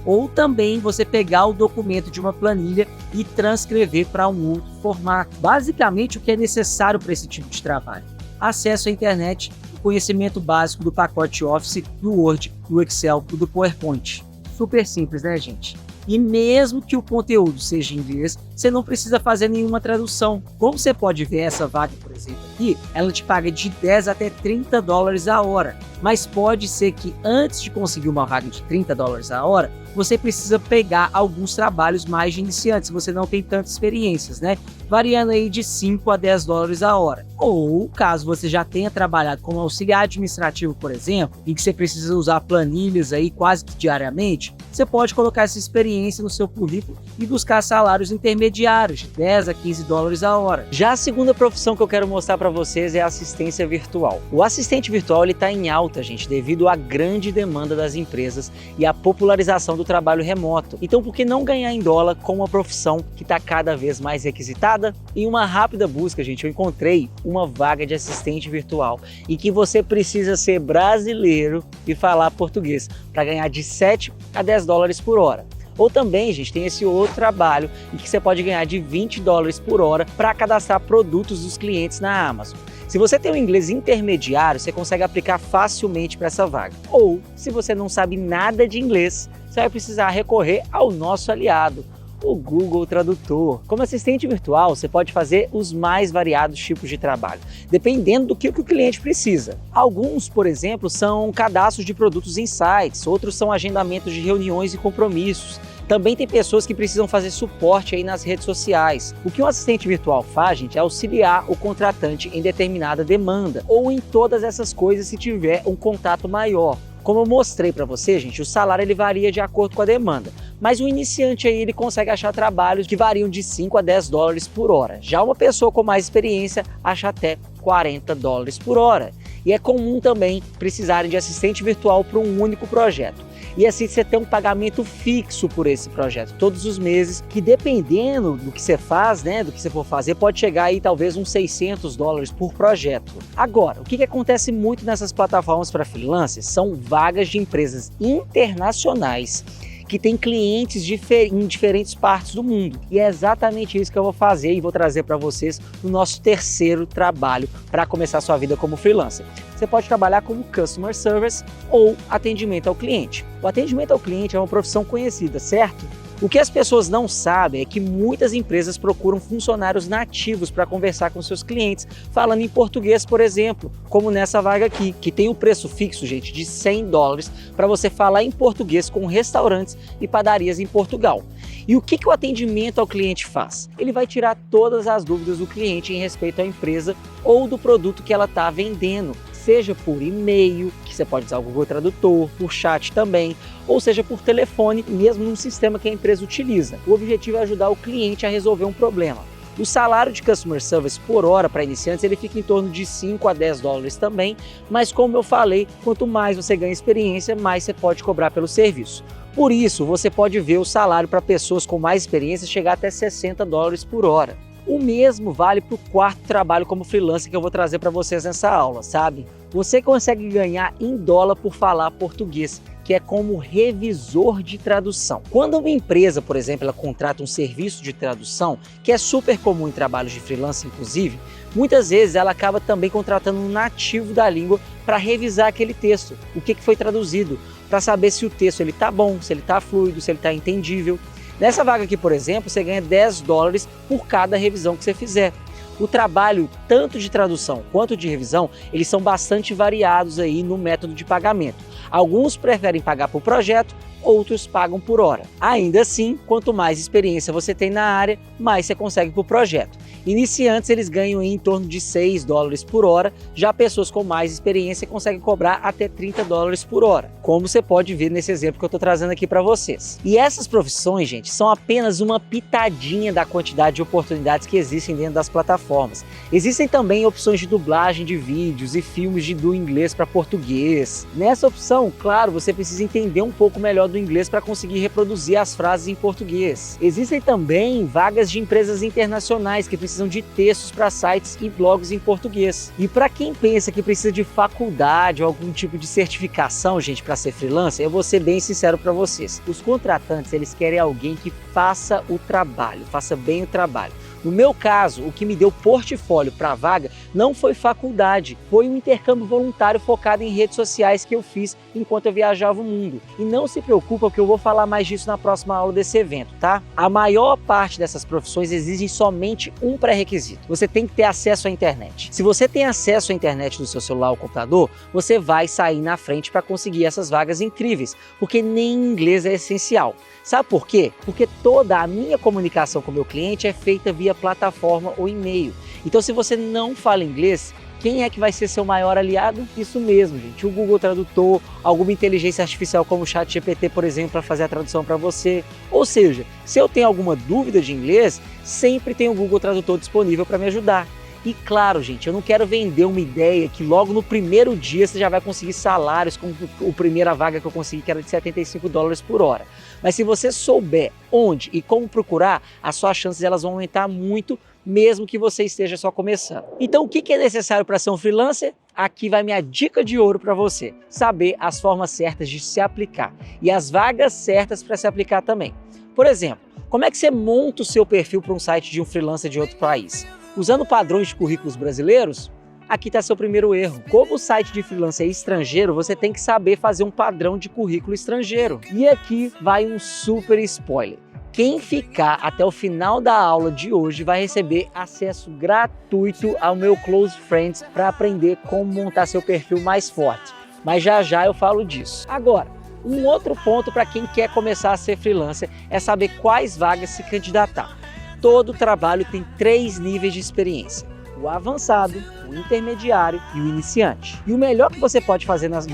Ou também você pegar o documento de uma planilha e transcrever para um outro formato. Basicamente, o que é necessário para esse tipo de trabalho: acesso à internet, o conhecimento básico do pacote Office, do Word, do Excel, do PowerPoint. Super simples, né, gente? E mesmo que o conteúdo seja em inglês, você não precisa fazer nenhuma tradução. Como você pode ver essa vaga, por exemplo, aqui, ela te paga de 10 até 30 dólares a hora. Mas pode ser que antes de conseguir uma vaga de 30 dólares a hora, você precisa pegar alguns trabalhos mais de iniciantes, se você não tem tantas experiências, né? Variando aí de 5 a 10 dólares a hora. Ou, caso você já tenha trabalhado como auxiliar administrativo, por exemplo, e que você precisa usar planilhas aí quase que diariamente, você pode colocar essa experiência no seu currículo e buscar salários intermediários de 10 a 15 dólares a hora. Já a segunda profissão que eu quero mostrar para vocês é a assistência virtual. O assistente virtual ele está em alta, gente, devido à grande demanda das empresas e à popularização do trabalho remoto. Então, por que não ganhar em dólar com uma profissão que está cada vez mais requisitada? Em uma rápida busca, gente, eu encontrei uma vaga de assistente virtual e que você precisa ser brasileiro e falar português para ganhar de 7 a 10 dólares por hora. Ou também, gente, tem esse outro trabalho em que você pode ganhar de 20 dólares por hora para cadastrar produtos dos clientes na Amazon. Se você tem um inglês intermediário, você consegue aplicar facilmente para essa vaga. Ou, se você não sabe nada de inglês, você vai precisar recorrer ao nosso aliado, o Google Tradutor. Como assistente virtual, você pode fazer os mais variados tipos de trabalho, dependendo do que o cliente precisa. Alguns, por exemplo, são cadastros de produtos em sites, outros são agendamentos de reuniões e compromissos. Também tem pessoas que precisam fazer suporte aí nas redes sociais. O que um assistente virtual faz, gente, é auxiliar o contratante em determinada demanda ou em todas essas coisas se tiver um contato maior. Como eu mostrei para você, gente, o salário ele varia de acordo com a demanda, mas o iniciante aí ele consegue achar trabalhos que variam de 5 a 10 dólares por hora. Já uma pessoa com mais experiência acha até 40 dólares por hora. E é comum também precisarem de assistente virtual para um único projeto. E assim você tem um pagamento fixo por esse projeto, todos os meses, que dependendo do que você faz, né, do que você for fazer, pode chegar aí talvez uns 600 dólares por projeto. Agora, o que acontece muito nessas plataformas para freelancers são vagas de empresas internacionais que tem clientes em diferentes partes do mundo. E é exatamente isso que eu vou fazer e vou trazer para vocês no nosso terceiro trabalho para começar a sua vida como freelancer. Você pode trabalhar como Customer Service ou atendimento ao cliente. O atendimento ao cliente é uma profissão conhecida, certo? O que as pessoas não sabem é que muitas empresas procuram funcionários nativos para conversar com seus clientes, falando em português, por exemplo, como nessa vaga aqui, que tem o preço fixo, gente, de 100 dólares para você falar em português com restaurantes e padarias em Portugal. E o que o atendimento ao cliente faz? Ele vai tirar todas as dúvidas do cliente em respeito à empresa ou do produto que ela está vendendo, seja por e-mail, que você pode usar o Google Tradutor, por chat também, ou seja por telefone, mesmo num sistema que a empresa utiliza. O objetivo é ajudar o cliente a resolver um problema. O salário de Customer Service por hora para iniciantes ele fica em torno de 5 a 10 dólares também, mas como eu falei, quanto mais você ganha experiência, mais você pode cobrar pelo serviço. Por isso, você pode ver o salário para pessoas com mais experiência chegar até 60 dólares por hora. O mesmo vale para o quarto trabalho como freelancer que eu vou trazer para vocês nessa aula, sabe? Você consegue ganhar em dólar por falar português, que é como revisor de tradução. Quando uma empresa, por exemplo, ela contrata um serviço de tradução, que é super comum em trabalhos de freelance, inclusive, muitas vezes ela acaba também contratando um nativo da língua para revisar aquele texto, o que foi traduzido, para saber se o texto está bom, se ele está fluido, se ele está entendível. Nessa vaga aqui, por exemplo, você ganha $10 por cada revisão que você fizer. O trabalho, tanto de tradução quanto de revisão, eles são bastante variados aí no método de pagamento. Alguns preferem pagar por projeto, outros pagam por hora. Ainda assim, quanto mais experiência você tem na área, mais você consegue por projeto. Iniciantes, eles ganham em torno de $6 por hora, já pessoas com mais experiência conseguem cobrar até $30 por hora, como você pode ver nesse exemplo que eu estou trazendo aqui para vocês. E essas profissões, gente, são apenas uma pitadinha da quantidade de oportunidades que existem dentro das plataformas. Existem também opções de dublagem de vídeos e filmes do inglês para português. Nessa opção, claro, você precisa entender um pouco melhor do inglês para conseguir reproduzir as frases em português. Existem também vagas de empresas internacionais que precisam de textos para sites e blogs em português. E para quem pensa que precisa de faculdade ou algum tipo de certificação, gente, para ser freelancer, eu vou ser bem sincero para vocês. Os contratantes, eles querem alguém que faça o trabalho, faça bem o trabalho. No meu caso, o que me deu portfólio para a vaga não foi faculdade, foi um intercâmbio voluntário focado em redes sociais que eu fiz enquanto eu viajava o mundo. E não se preocupa que eu vou falar mais disso na próxima aula desse evento, tá? A maior parte dessas profissões exigem somente um pré-requisito. Você tem que ter acesso à internet. Se você tem acesso à internet do seu celular ou computador, você vai sair na frente para conseguir essas vagas incríveis, porque nem inglês é essencial. Sabe por quê? Porque toda a minha comunicação com o meu cliente é feita via plataforma ou e-mail. Então, se você não fala inglês, quem é que vai ser seu maior aliado? Isso mesmo, gente. O Google Tradutor, alguma inteligência artificial como o ChatGPT, por exemplo, para fazer a tradução para você. Ou seja, se eu tenho alguma dúvida de inglês, sempre tem o Google Tradutor disponível para me ajudar. E claro, gente, eu não quero vender uma ideia que logo no primeiro dia você já vai conseguir salários, como a primeira vaga que eu consegui, que era de $75 por hora. Mas se você souber onde e como procurar, as suas chances elas vão aumentar muito, mesmo que você esteja só começando. Então, o que é necessário para ser um freelancer? Aqui vai minha dica de ouro para você. Saber as formas certas de se aplicar e as vagas certas para se aplicar também. Por exemplo, como é que você monta o seu perfil para um site de um freelancer de outro país? Usando padrões de currículos brasileiros? Aqui está seu primeiro erro. Como o site de freelancer é estrangeiro, você tem que saber fazer um padrão de currículo estrangeiro. E aqui vai um super spoiler. Quem ficar até o final da aula de hoje vai receber acesso gratuito ao meu Close Friends para aprender como montar seu perfil mais forte. Mas já eu falo disso. Agora, um outro ponto para quem quer começar a ser freelancer é saber quais vagas se candidatar. Todo trabalho tem 3 níveis de experiência: o avançado, o intermediário e o iniciante. E o melhor que você pode fazer nas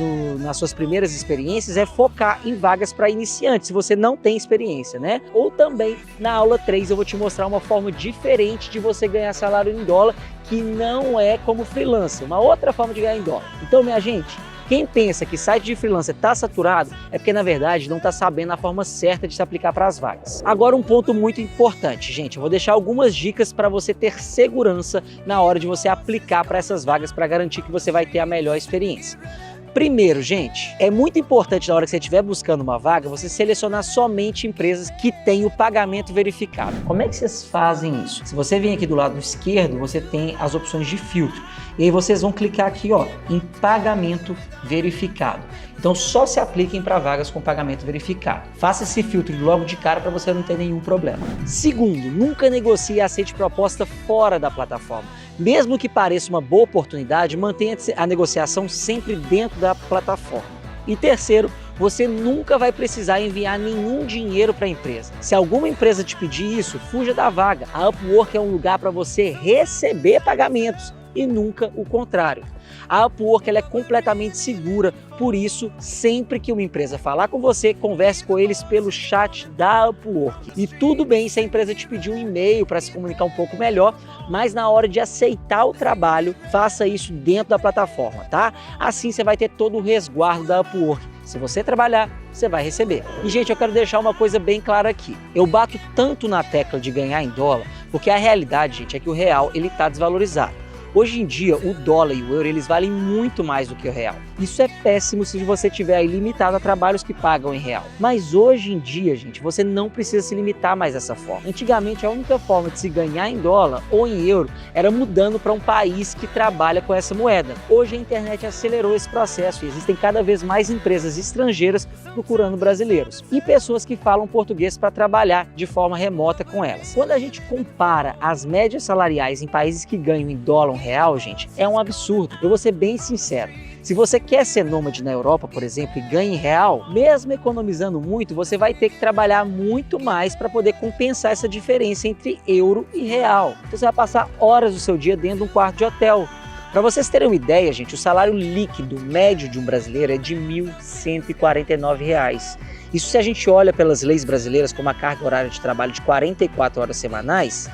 suas primeiras experiências é focar em vagas para iniciantes, se você não tem experiência, né? Ou também, na aula 3, eu vou te mostrar uma forma diferente de você ganhar salário em dólar, que não é como freelancer, uma outra forma de ganhar em dólar. Então, minha gente, quem pensa que site de freelancer está saturado é porque, na verdade, não está sabendo a forma certa de se aplicar para as vagas. Agora, um ponto muito importante, gente. Eu vou deixar algumas dicas para você ter segurança na hora de você aplicar para essas vagas para garantir que você vai ter a melhor experiência. Primeiro, gente, é muito importante na hora que você estiver buscando uma vaga, você selecionar somente empresas que têm o pagamento verificado. Como é que vocês fazem isso? Se você vem aqui do lado esquerdo, você tem as opções de filtro. E aí vocês vão clicar aqui, ó, em pagamento verificado. Então só se apliquem para vagas com pagamento verificado. Faça esse filtro logo de cara para você não ter nenhum problema. Segundo, nunca negocie e aceite proposta fora da plataforma. Mesmo que pareça uma boa oportunidade, mantenha a negociação sempre dentro da plataforma. E terceiro, você nunca vai precisar enviar nenhum dinheiro para a empresa. Se alguma empresa te pedir isso, fuja da vaga. A Upwork é um lugar para você receber pagamentos e nunca o contrário. A Upwork ela é completamente segura, por isso, sempre que uma empresa falar com você, converse com eles pelo chat da Upwork. E tudo bem se a empresa te pedir um e-mail para se comunicar um pouco melhor, mas na hora de aceitar o trabalho, faça isso dentro da plataforma, tá? Assim você vai ter todo o resguardo da Upwork. Se você trabalhar, você vai receber. E, gente, eu quero deixar uma coisa bem clara aqui. Eu bato tanto na tecla de ganhar em dólar, Porque a realidade, gente, é que o real ele está desvalorizado. Hoje em dia, o dólar e o euro, eles valem muito mais do que o real. Isso é péssimo se você tiver aí limitado a trabalhos que pagam em real. Mas hoje em dia, gente, você não precisa se limitar mais dessa forma. Antigamente, a única forma de se ganhar em dólar ou em euro era mudando para um país que trabalha com essa moeda. Hoje a internet acelerou esse processo e existem cada vez mais empresas estrangeiras procurando brasileiros e pessoas que falam português para trabalhar de forma remota com elas. Quando a gente compara as médias salariais em países que ganham em dólar ou real, gente, é um absurdo. Eu vou ser bem sincero. Se você quer ser nômade na Europa, por exemplo, e ganha em real, mesmo economizando muito, você vai ter que trabalhar muito mais para poder compensar essa diferença entre euro e real. Então você vai passar horas do seu dia dentro de um quarto de hotel. Para vocês terem uma ideia, gente, o salário líquido médio de um brasileiro é de R$ 1.149. Isso se a gente olha pelas leis brasileiras como a carga horária de trabalho de 44 horas semanais,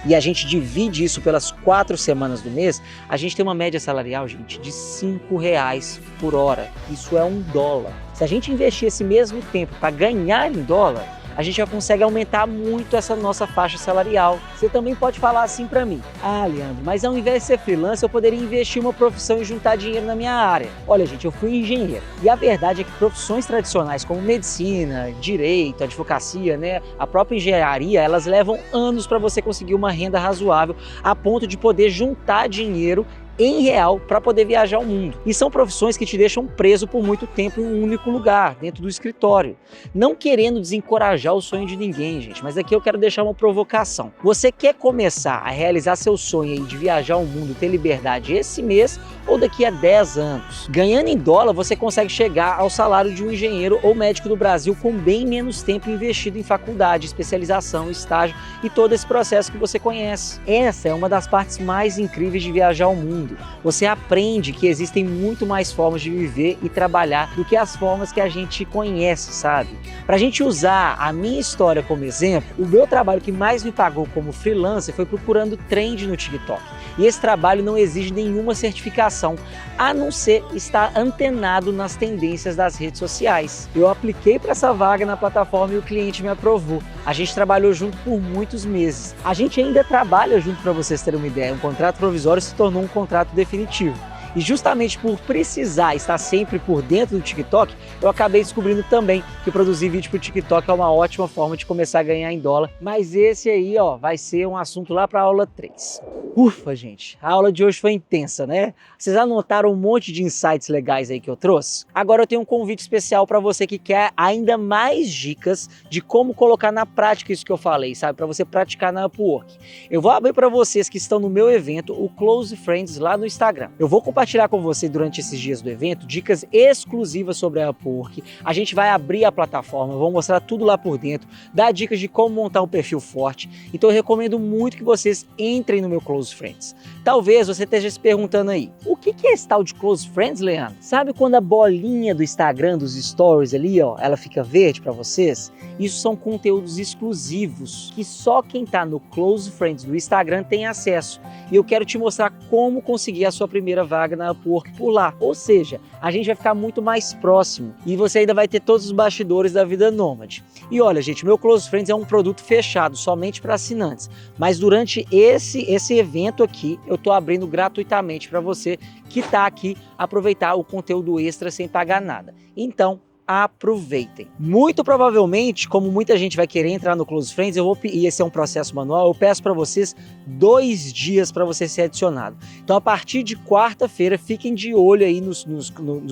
e a gente divide isso pelas 4 semanas do mês, a gente tem uma média salarial, gente, de R$ 5,00 por hora. Isso é $1. Se a gente investir esse mesmo tempo para ganhar em dólar, a gente já consegue aumentar muito essa nossa faixa salarial. Você também pode falar assim para mim: ah, Leandro, mas ao invés de ser freelancer, eu poderia investir em uma profissão e juntar dinheiro na minha área. Olha, gente, eu fui engenheiro. E a verdade é que profissões tradicionais como medicina, direito, advocacia, né, a própria engenharia, elas levam anos para você conseguir uma renda razoável a ponto de poder juntar dinheiro em real para poder viajar o mundo. E são profissões que te deixam preso por muito tempo em um único lugar, dentro do escritório. Não querendo desencorajar o sonho de ninguém, gente, mas aqui eu quero deixar uma provocação. Você quer começar a realizar seu sonho aí de viajar o mundo, ter liberdade esse mês ou daqui a 10 anos? Ganhando em dólar, você consegue chegar ao salário de um engenheiro ou médico do Brasil com bem menos tempo investido em faculdade, especialização, estágio e todo esse processo que você conhece. Essa é uma das partes mais incríveis de viajar o mundo. Você aprende que existem muito mais formas de viver e trabalhar do que as formas que a gente conhece, sabe? Pra gente usar a minha história como exemplo, o meu trabalho que mais me pagou como freelancer foi procurando trend no TikTok. E esse trabalho não exige nenhuma certificação, a não ser estar antenado nas tendências das redes sociais. Eu apliquei para essa vaga na plataforma e o cliente me aprovou. A gente trabalhou junto por muitos meses. A gente ainda trabalha junto, para vocês terem uma ideia. Um contrato provisório se tornou um contrato definitivo. E justamente por precisar estar sempre por dentro do TikTok, eu acabei descobrindo também que produzir vídeo para o TikTok é uma ótima forma de começar a ganhar em dólar. Mas esse aí, ó, vai ser um assunto lá para a aula 3. Ufa, gente, a aula de hoje foi intensa, né? Vocês anotaram um monte de insights legais aí que eu trouxe? Agora eu tenho um convite especial para você que quer ainda mais dicas de como colocar na prática isso que eu falei, sabe? Para você praticar na Upwork. Eu vou abrir para vocês que estão no meu evento, o Close Friends, lá no Instagram. Eu vou compartilhar com você durante esses dias do evento dicas exclusivas sobre a Upwork. A gente vai abrir a plataforma, vou mostrar tudo lá por dentro, dar dicas de como montar um perfil forte. Então eu recomendo muito que vocês entrem no meu Close Friends. Talvez você esteja se perguntando aí, o que é esse tal de Close Friends, Leandro? Sabe quando a bolinha do Instagram, dos stories ali, ó, ela fica verde para vocês? Isso são conteúdos exclusivos que só quem tá no Close Friends do Instagram tem acesso. E eu quero te mostrar como conseguir a sua primeira vaga na Upwork por lá. Ou seja, a gente vai ficar muito mais próximo e você ainda vai ter todos os bastidores da vida nômade. E olha, gente, meu Close Friends é um produto fechado, somente para assinantes. Mas durante esse evento aqui, eu tô abrindo gratuitamente para você que tá aqui aproveitar o conteúdo extra sem pagar nada. Então, aproveitem. Muito provavelmente, como muita gente vai querer entrar no Close Friends, e esse é um processo manual, eu peço para vocês 2 dias para você ser adicionado. Então, a partir de quarta-feira, fiquem de olho aí nos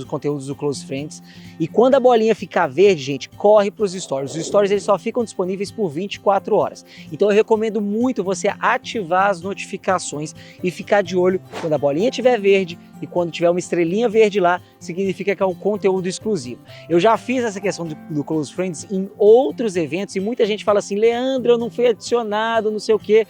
conteúdos do Close Friends. E quando a bolinha ficar verde, gente, corre para os stories. Os stories eles só ficam disponíveis por 24 horas. Então, eu recomendo muito você ativar as notificações e ficar de olho quando a bolinha estiver verde e quando tiver uma estrelinha verde lá, significa que é um conteúdo exclusivo. Eu já fiz essa questão do Close Friends em outros eventos e muita gente fala assim: Leandro, eu não fui adicionado, não sei o que é?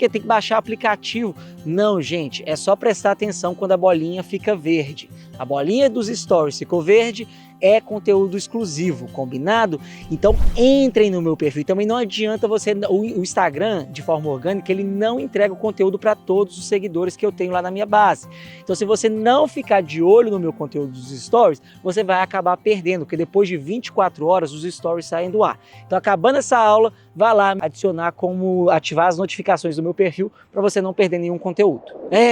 Tem que baixar aplicativo? Não, gente, é só prestar atenção quando a bolinha fica verde. A bolinha dos stories ficou verde, é conteúdo exclusivo, combinado? Então entrem no meu perfil. Também não adianta você, o Instagram, de forma orgânica, ele não entrega o conteúdo para todos os seguidores que eu tenho lá na minha base. Então se você não ficar de olho no meu conteúdo dos stories, você vai acabar perdendo, porque depois de 24 horas os stories saem do ar. Então acabando essa aula, vá lá adicionar como ativar as notificações do meu perfil para você não perder nenhum conteúdo.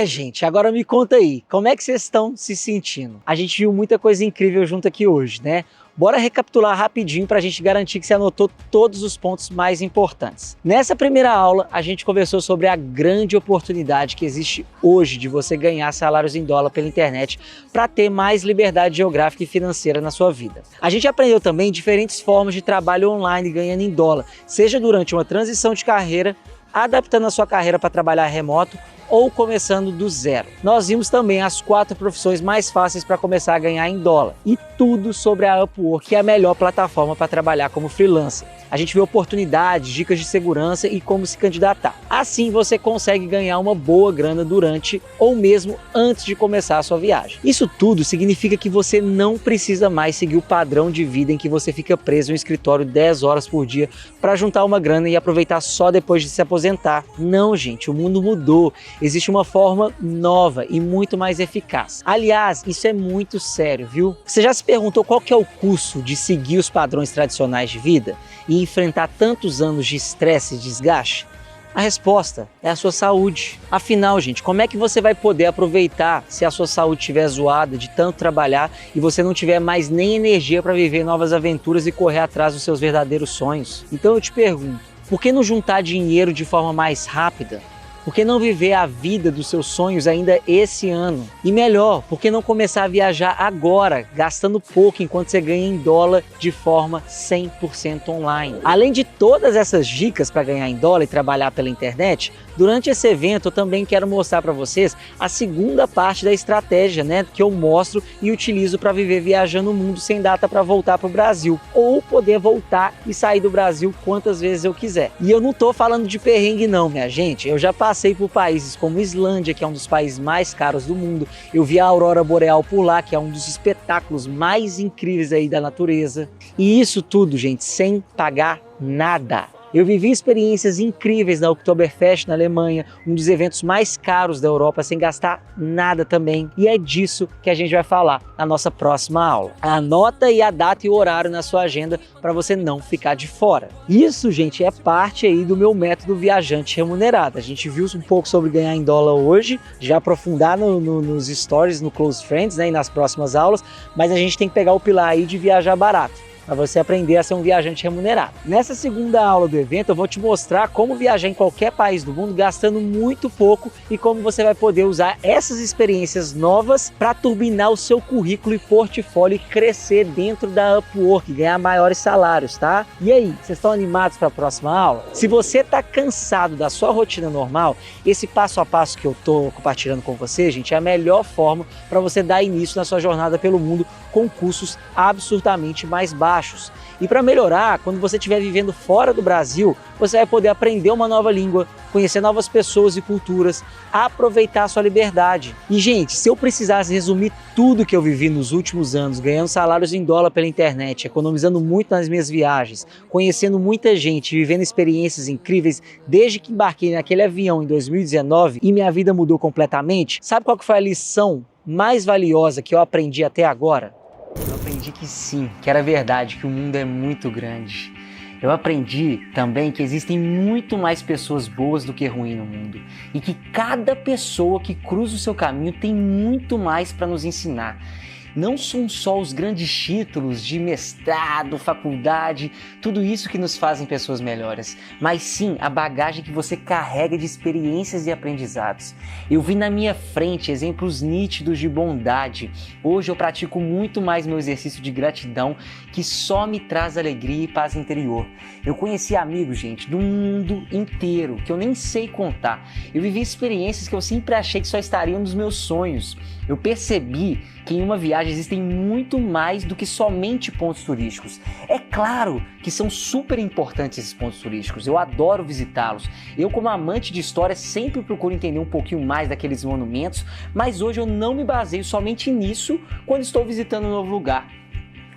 Gente, agora me conta aí, como é que vocês estão se sentindo? A gente viu muita coisa incrível junto aqui hoje, né? Bora recapitular rapidinho para a gente garantir que você anotou todos os pontos mais importantes. Nessa primeira aula, a gente conversou sobre a grande oportunidade que existe hoje de você ganhar salários em dólar pela internet para ter mais liberdade geográfica e financeira na sua vida. A gente aprendeu também diferentes formas de trabalho online ganhando em dólar, seja durante uma transição de carreira, adaptando a sua carreira para trabalhar remoto ou começando do zero. Nós vimos também as 4 profissões mais fáceis para começar a ganhar em dólar e tudo sobre a Upwork, que é a melhor plataforma para trabalhar como freelancer. A gente viu oportunidades, dicas de segurança e como se candidatar. Assim você consegue ganhar uma boa grana durante ou mesmo antes de começar a sua viagem. Isso tudo significa que você não precisa mais seguir o padrão de vida em que você fica preso em um escritório 10 horas por dia para juntar uma grana e aproveitar só depois de se aposentar. Não, gente, o mundo mudou. Existe uma forma nova e muito mais eficaz. Aliás, isso é muito sério, viu? Você já se perguntou qual que é o custo de seguir os padrões tradicionais de vida e enfrentar tantos anos de estresse e desgaste? A resposta é a sua saúde. Afinal, gente, como é que você vai poder aproveitar se a sua saúde estiver zoada de tanto trabalhar e você não tiver mais nem energia para viver novas aventuras e correr atrás dos seus verdadeiros sonhos? Então eu te pergunto, por que não juntar dinheiro de forma mais rápida? Por que não viver a vida dos seus sonhos ainda esse ano? E melhor, por que não começar a viajar agora, gastando pouco enquanto você ganha em dólar de forma 100% online? Além de todas essas dicas para ganhar em dólar e trabalhar pela internet, durante esse evento eu também quero mostrar para vocês a segunda parte da estratégia, né, que eu mostro e utilizo para viver viajando o mundo sem data para voltar para o Brasil, ou poder voltar e sair do Brasil quantas vezes eu quiser. E eu não tô falando de perrengue não, minha gente, eu já passei por países como Islândia, que é um dos países mais caros do mundo. Eu vi a aurora boreal por lá, que é um dos espetáculos mais incríveis aí da natureza. E isso tudo, gente, sem pagar nada. Eu vivi experiências incríveis na Oktoberfest na Alemanha, um dos eventos mais caros da Europa, sem gastar nada também. E é disso que a gente vai falar na nossa próxima aula. Anota aí a data e o horário na sua agenda para você não ficar de fora. Isso, gente, é parte aí do meu método viajante remunerado. A gente viu um pouco sobre ganhar em dólar hoje, já aprofundar nos stories, no Close Friends, né, e nas próximas aulas, mas a gente tem que pegar o pilar aí de viajar barato, para você aprender a ser um viajante remunerado. Nessa segunda aula do evento eu vou te mostrar como viajar em qualquer país do mundo gastando muito pouco e como você vai poder usar essas experiências novas para turbinar o seu currículo e portfólio e crescer dentro da Upwork, ganhar maiores salários, tá? E aí, vocês estão animados para a próxima aula? Se você está cansado da sua rotina normal, esse passo a passo que eu tô compartilhando com você, gente, é a melhor forma para você dar início na sua jornada pelo mundo com custos absurdamente mais baixos. E para melhorar, quando você estiver vivendo fora do Brasil, você vai poder aprender uma nova língua, conhecer novas pessoas e culturas, aproveitar a sua liberdade. E, gente, se eu precisasse resumir tudo que eu vivi nos últimos anos, ganhando salários em dólar pela internet, economizando muito nas minhas viagens, conhecendo muita gente, vivendo experiências incríveis desde que embarquei naquele avião em 2019 e minha vida mudou completamente, sabe qual que foi a lição mais valiosa que eu aprendi até agora? Eu aprendi que sim, que era verdade, que o mundo é muito grande. Eu aprendi também que existem muito mais pessoas boas do que ruins no mundo e que cada pessoa que cruza o seu caminho tem muito mais para nos ensinar. Não são só os grandes títulos de mestrado, faculdade, tudo isso que nos fazem pessoas melhores, mas sim a bagagem que você carrega de experiências e aprendizados. Eu vi na minha frente exemplos nítidos de bondade. Hoje eu pratico muito mais meu exercício de gratidão, que só me traz alegria e paz interior. Eu conheci amigos, gente, do mundo inteiro, que eu nem sei contar. Eu vivi experiências que eu sempre achei que só estariam nos meus sonhos. Eu percebi que em uma viagem existem muito mais do que somente pontos turísticos. É claro que são super importantes esses pontos turísticos, eu adoro visitá-los. Eu, como amante de história, sempre procuro entender um pouquinho mais daqueles monumentos, mas hoje eu não me baseio somente nisso quando estou visitando um novo lugar.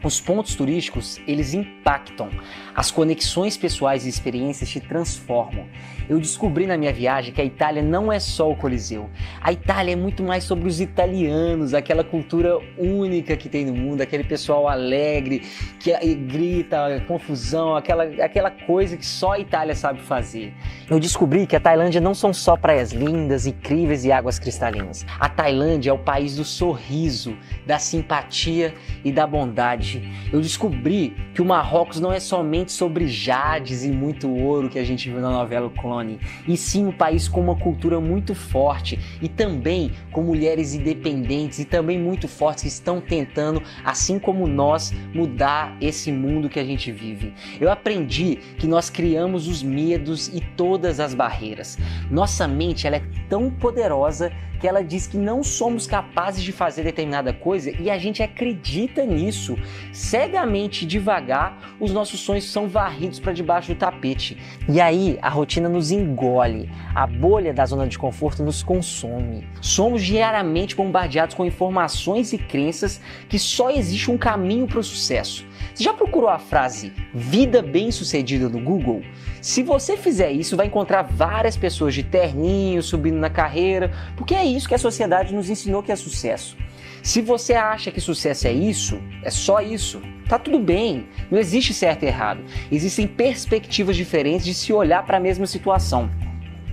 Os pontos turísticos, eles impactam. As conexões pessoais e experiências te transformam. Eu descobri na minha viagem que a Itália não é só o Coliseu. A Itália é muito mais sobre os italianos, aquela cultura única que tem no mundo, aquele pessoal alegre, que grita, confusão, aquela coisa que só a Itália sabe fazer. Eu descobri que a Tailândia não são só praias lindas, incríveis e águas cristalinas. A Tailândia é o país do sorriso, da simpatia e da bondade. Eu descobri que o Marrocos não é somente sobre jades e muito ouro que a gente viu na novela Clone, e sim um país com uma cultura muito forte e também com mulheres independentes e também muito fortes que estão tentando, assim como nós, mudar esse mundo que a gente vive. Eu aprendi que nós criamos os medos e todas as barreiras. Nossa mente ela é tão poderosa que ela diz que não somos capazes de fazer determinada coisa e a gente acredita nisso. Cegamente, devagar, os nossos sonhos são varridos para debaixo do tapete. E aí a rotina nos engole, a bolha da zona de conforto nos consome. Somos diariamente bombardeados com informações e crenças que só existe um caminho para o sucesso. Você já procurou a frase vida bem-sucedida no Google? Se você fizer isso, vai encontrar várias pessoas de terninho subindo na carreira, porque é isso que a sociedade nos ensinou que é sucesso. Se você acha que sucesso é isso, é só isso, tá tudo bem, não existe certo e errado. Existem perspectivas diferentes de se olhar para a mesma situação.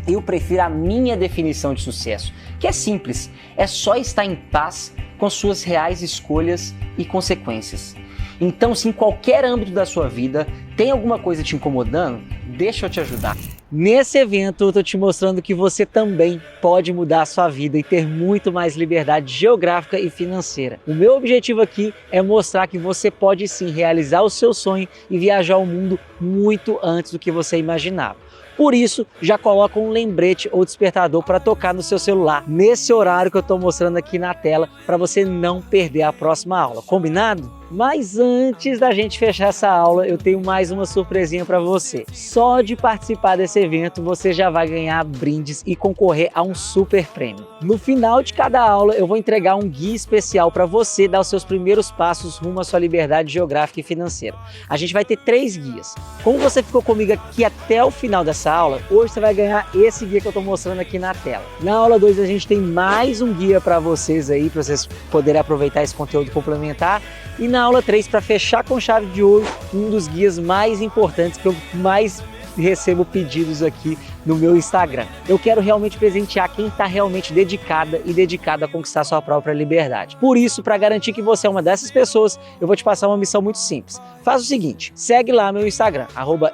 Eu prefiro a minha definição de sucesso, que é simples, é só estar em paz com suas reais escolhas e consequências. Então, se em qualquer âmbito da sua vida tem alguma coisa te incomodando, deixa eu te ajudar. Nesse evento eu tô te mostrando que você também pode mudar a sua vida e ter muito mais liberdade geográfica e financeira. O meu objetivo aqui é mostrar que você pode sim realizar o seu sonho e viajar o mundo muito antes do que você imaginava. Por isso, já coloca um lembrete ou despertador para tocar no seu celular nesse horário que eu estou mostrando aqui na tela para você não perder a próxima aula. Combinado? Mas antes da gente fechar essa aula, eu tenho mais uma surpresinha para você. Só de participar desse evento, você já vai ganhar brindes e concorrer a um super prêmio. No final de cada aula, eu vou entregar um guia especial para você dar os seus primeiros passos rumo à sua liberdade geográfica e financeira. A gente vai ter 3 guias. Como você ficou comigo aqui até o final dessa aula, hoje você vai ganhar esse guia que eu estou mostrando aqui na tela. Na aula 2, a gente tem mais um guia para vocês aí, para vocês poderem aproveitar esse conteúdo complementar. E na aula 3, para fechar com chave de ouro, um dos guias mais importantes que eu mais recebo pedidos aqui no meu Instagram. Eu quero realmente presentear quem está realmente dedicada e dedicado a conquistar sua própria liberdade. Por isso, para garantir que você é uma dessas pessoas, eu vou te passar uma missão muito simples. Faz o seguinte, segue lá meu Instagram,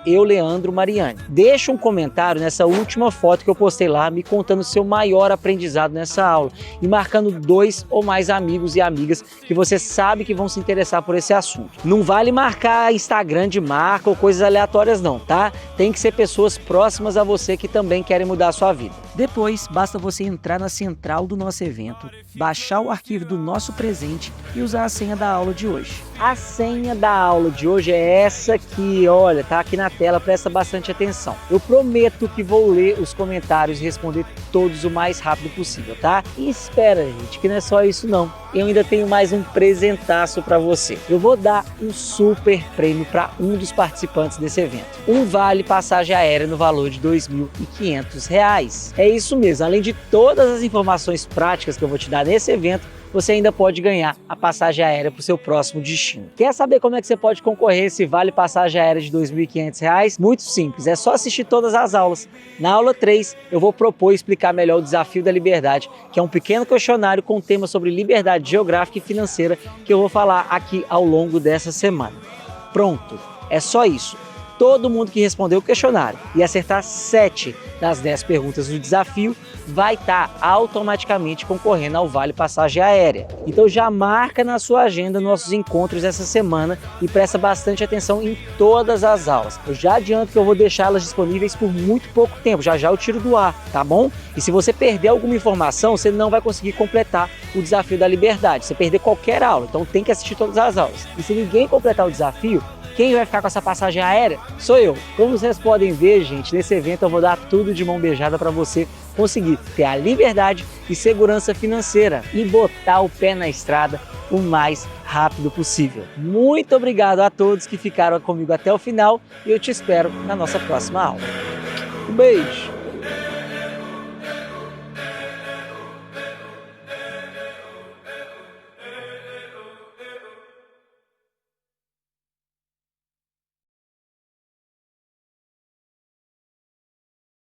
@euleandromariani. Deixa um comentário nessa última foto que eu postei lá, me contando o seu maior aprendizado nessa aula e marcando 2 ou mais amigos e amigas que você sabe que vão se interessar por esse assunto. Não vale marcar Instagram de marca ou coisas aleatórias não, tá? Tem que ser pessoas próximas a você que também querem mudar a sua vida. Depois, basta você entrar na central do nosso evento, baixar o arquivo do nosso presente e usar a senha da aula de hoje. A senha da aula de hoje é essa aqui, olha, tá aqui na tela, presta bastante atenção. Eu prometo que vou ler os comentários e responder todos o mais rápido possível, tá? E espera, gente, que não é só isso não. Eu ainda tenho mais um presentaço para você. Eu vou dar um super prêmio para um dos participantes desse evento. Um vale passagem aérea no valor de R$ 2.500. É isso mesmo, além de todas as informações práticas que eu vou te dar nesse evento, você ainda pode ganhar a passagem aérea para o seu próximo destino. Quer saber como é que você pode concorrer a esse vale passagem aérea de R$ 2.500? Muito simples, é só assistir todas as aulas. Na aula 3, eu vou propor e explicar melhor o Desafio da Liberdade, que é um pequeno questionário com tema sobre liberdade geográfica e financeira que eu vou falar aqui ao longo dessa semana. Pronto, é só isso. Todo mundo que respondeu o questionário e acertar 7 das 10 perguntas do desafio vai estar automaticamente concorrendo ao Vale Passagem Aérea. Então já marca na sua agenda nossos encontros essa semana e presta bastante atenção em todas as aulas. Eu já adianto que eu vou deixá-las disponíveis por muito pouco tempo, já eu tiro do ar, tá bom? E se você perder alguma informação, você não vai conseguir completar o Desafio da Liberdade, você perder qualquer aula, então tem que assistir todas as aulas. E se ninguém completar o desafio, Quem vai ficar com essa passagem aérea? Sou eu. Como vocês podem ver, gente, nesse evento eu vou dar tudo de mão beijada para você conseguir ter a liberdade e segurança financeira e botar o pé na estrada o mais rápido possível. Muito obrigado a todos que ficaram comigo até o final e eu te espero na nossa próxima aula. Um beijo!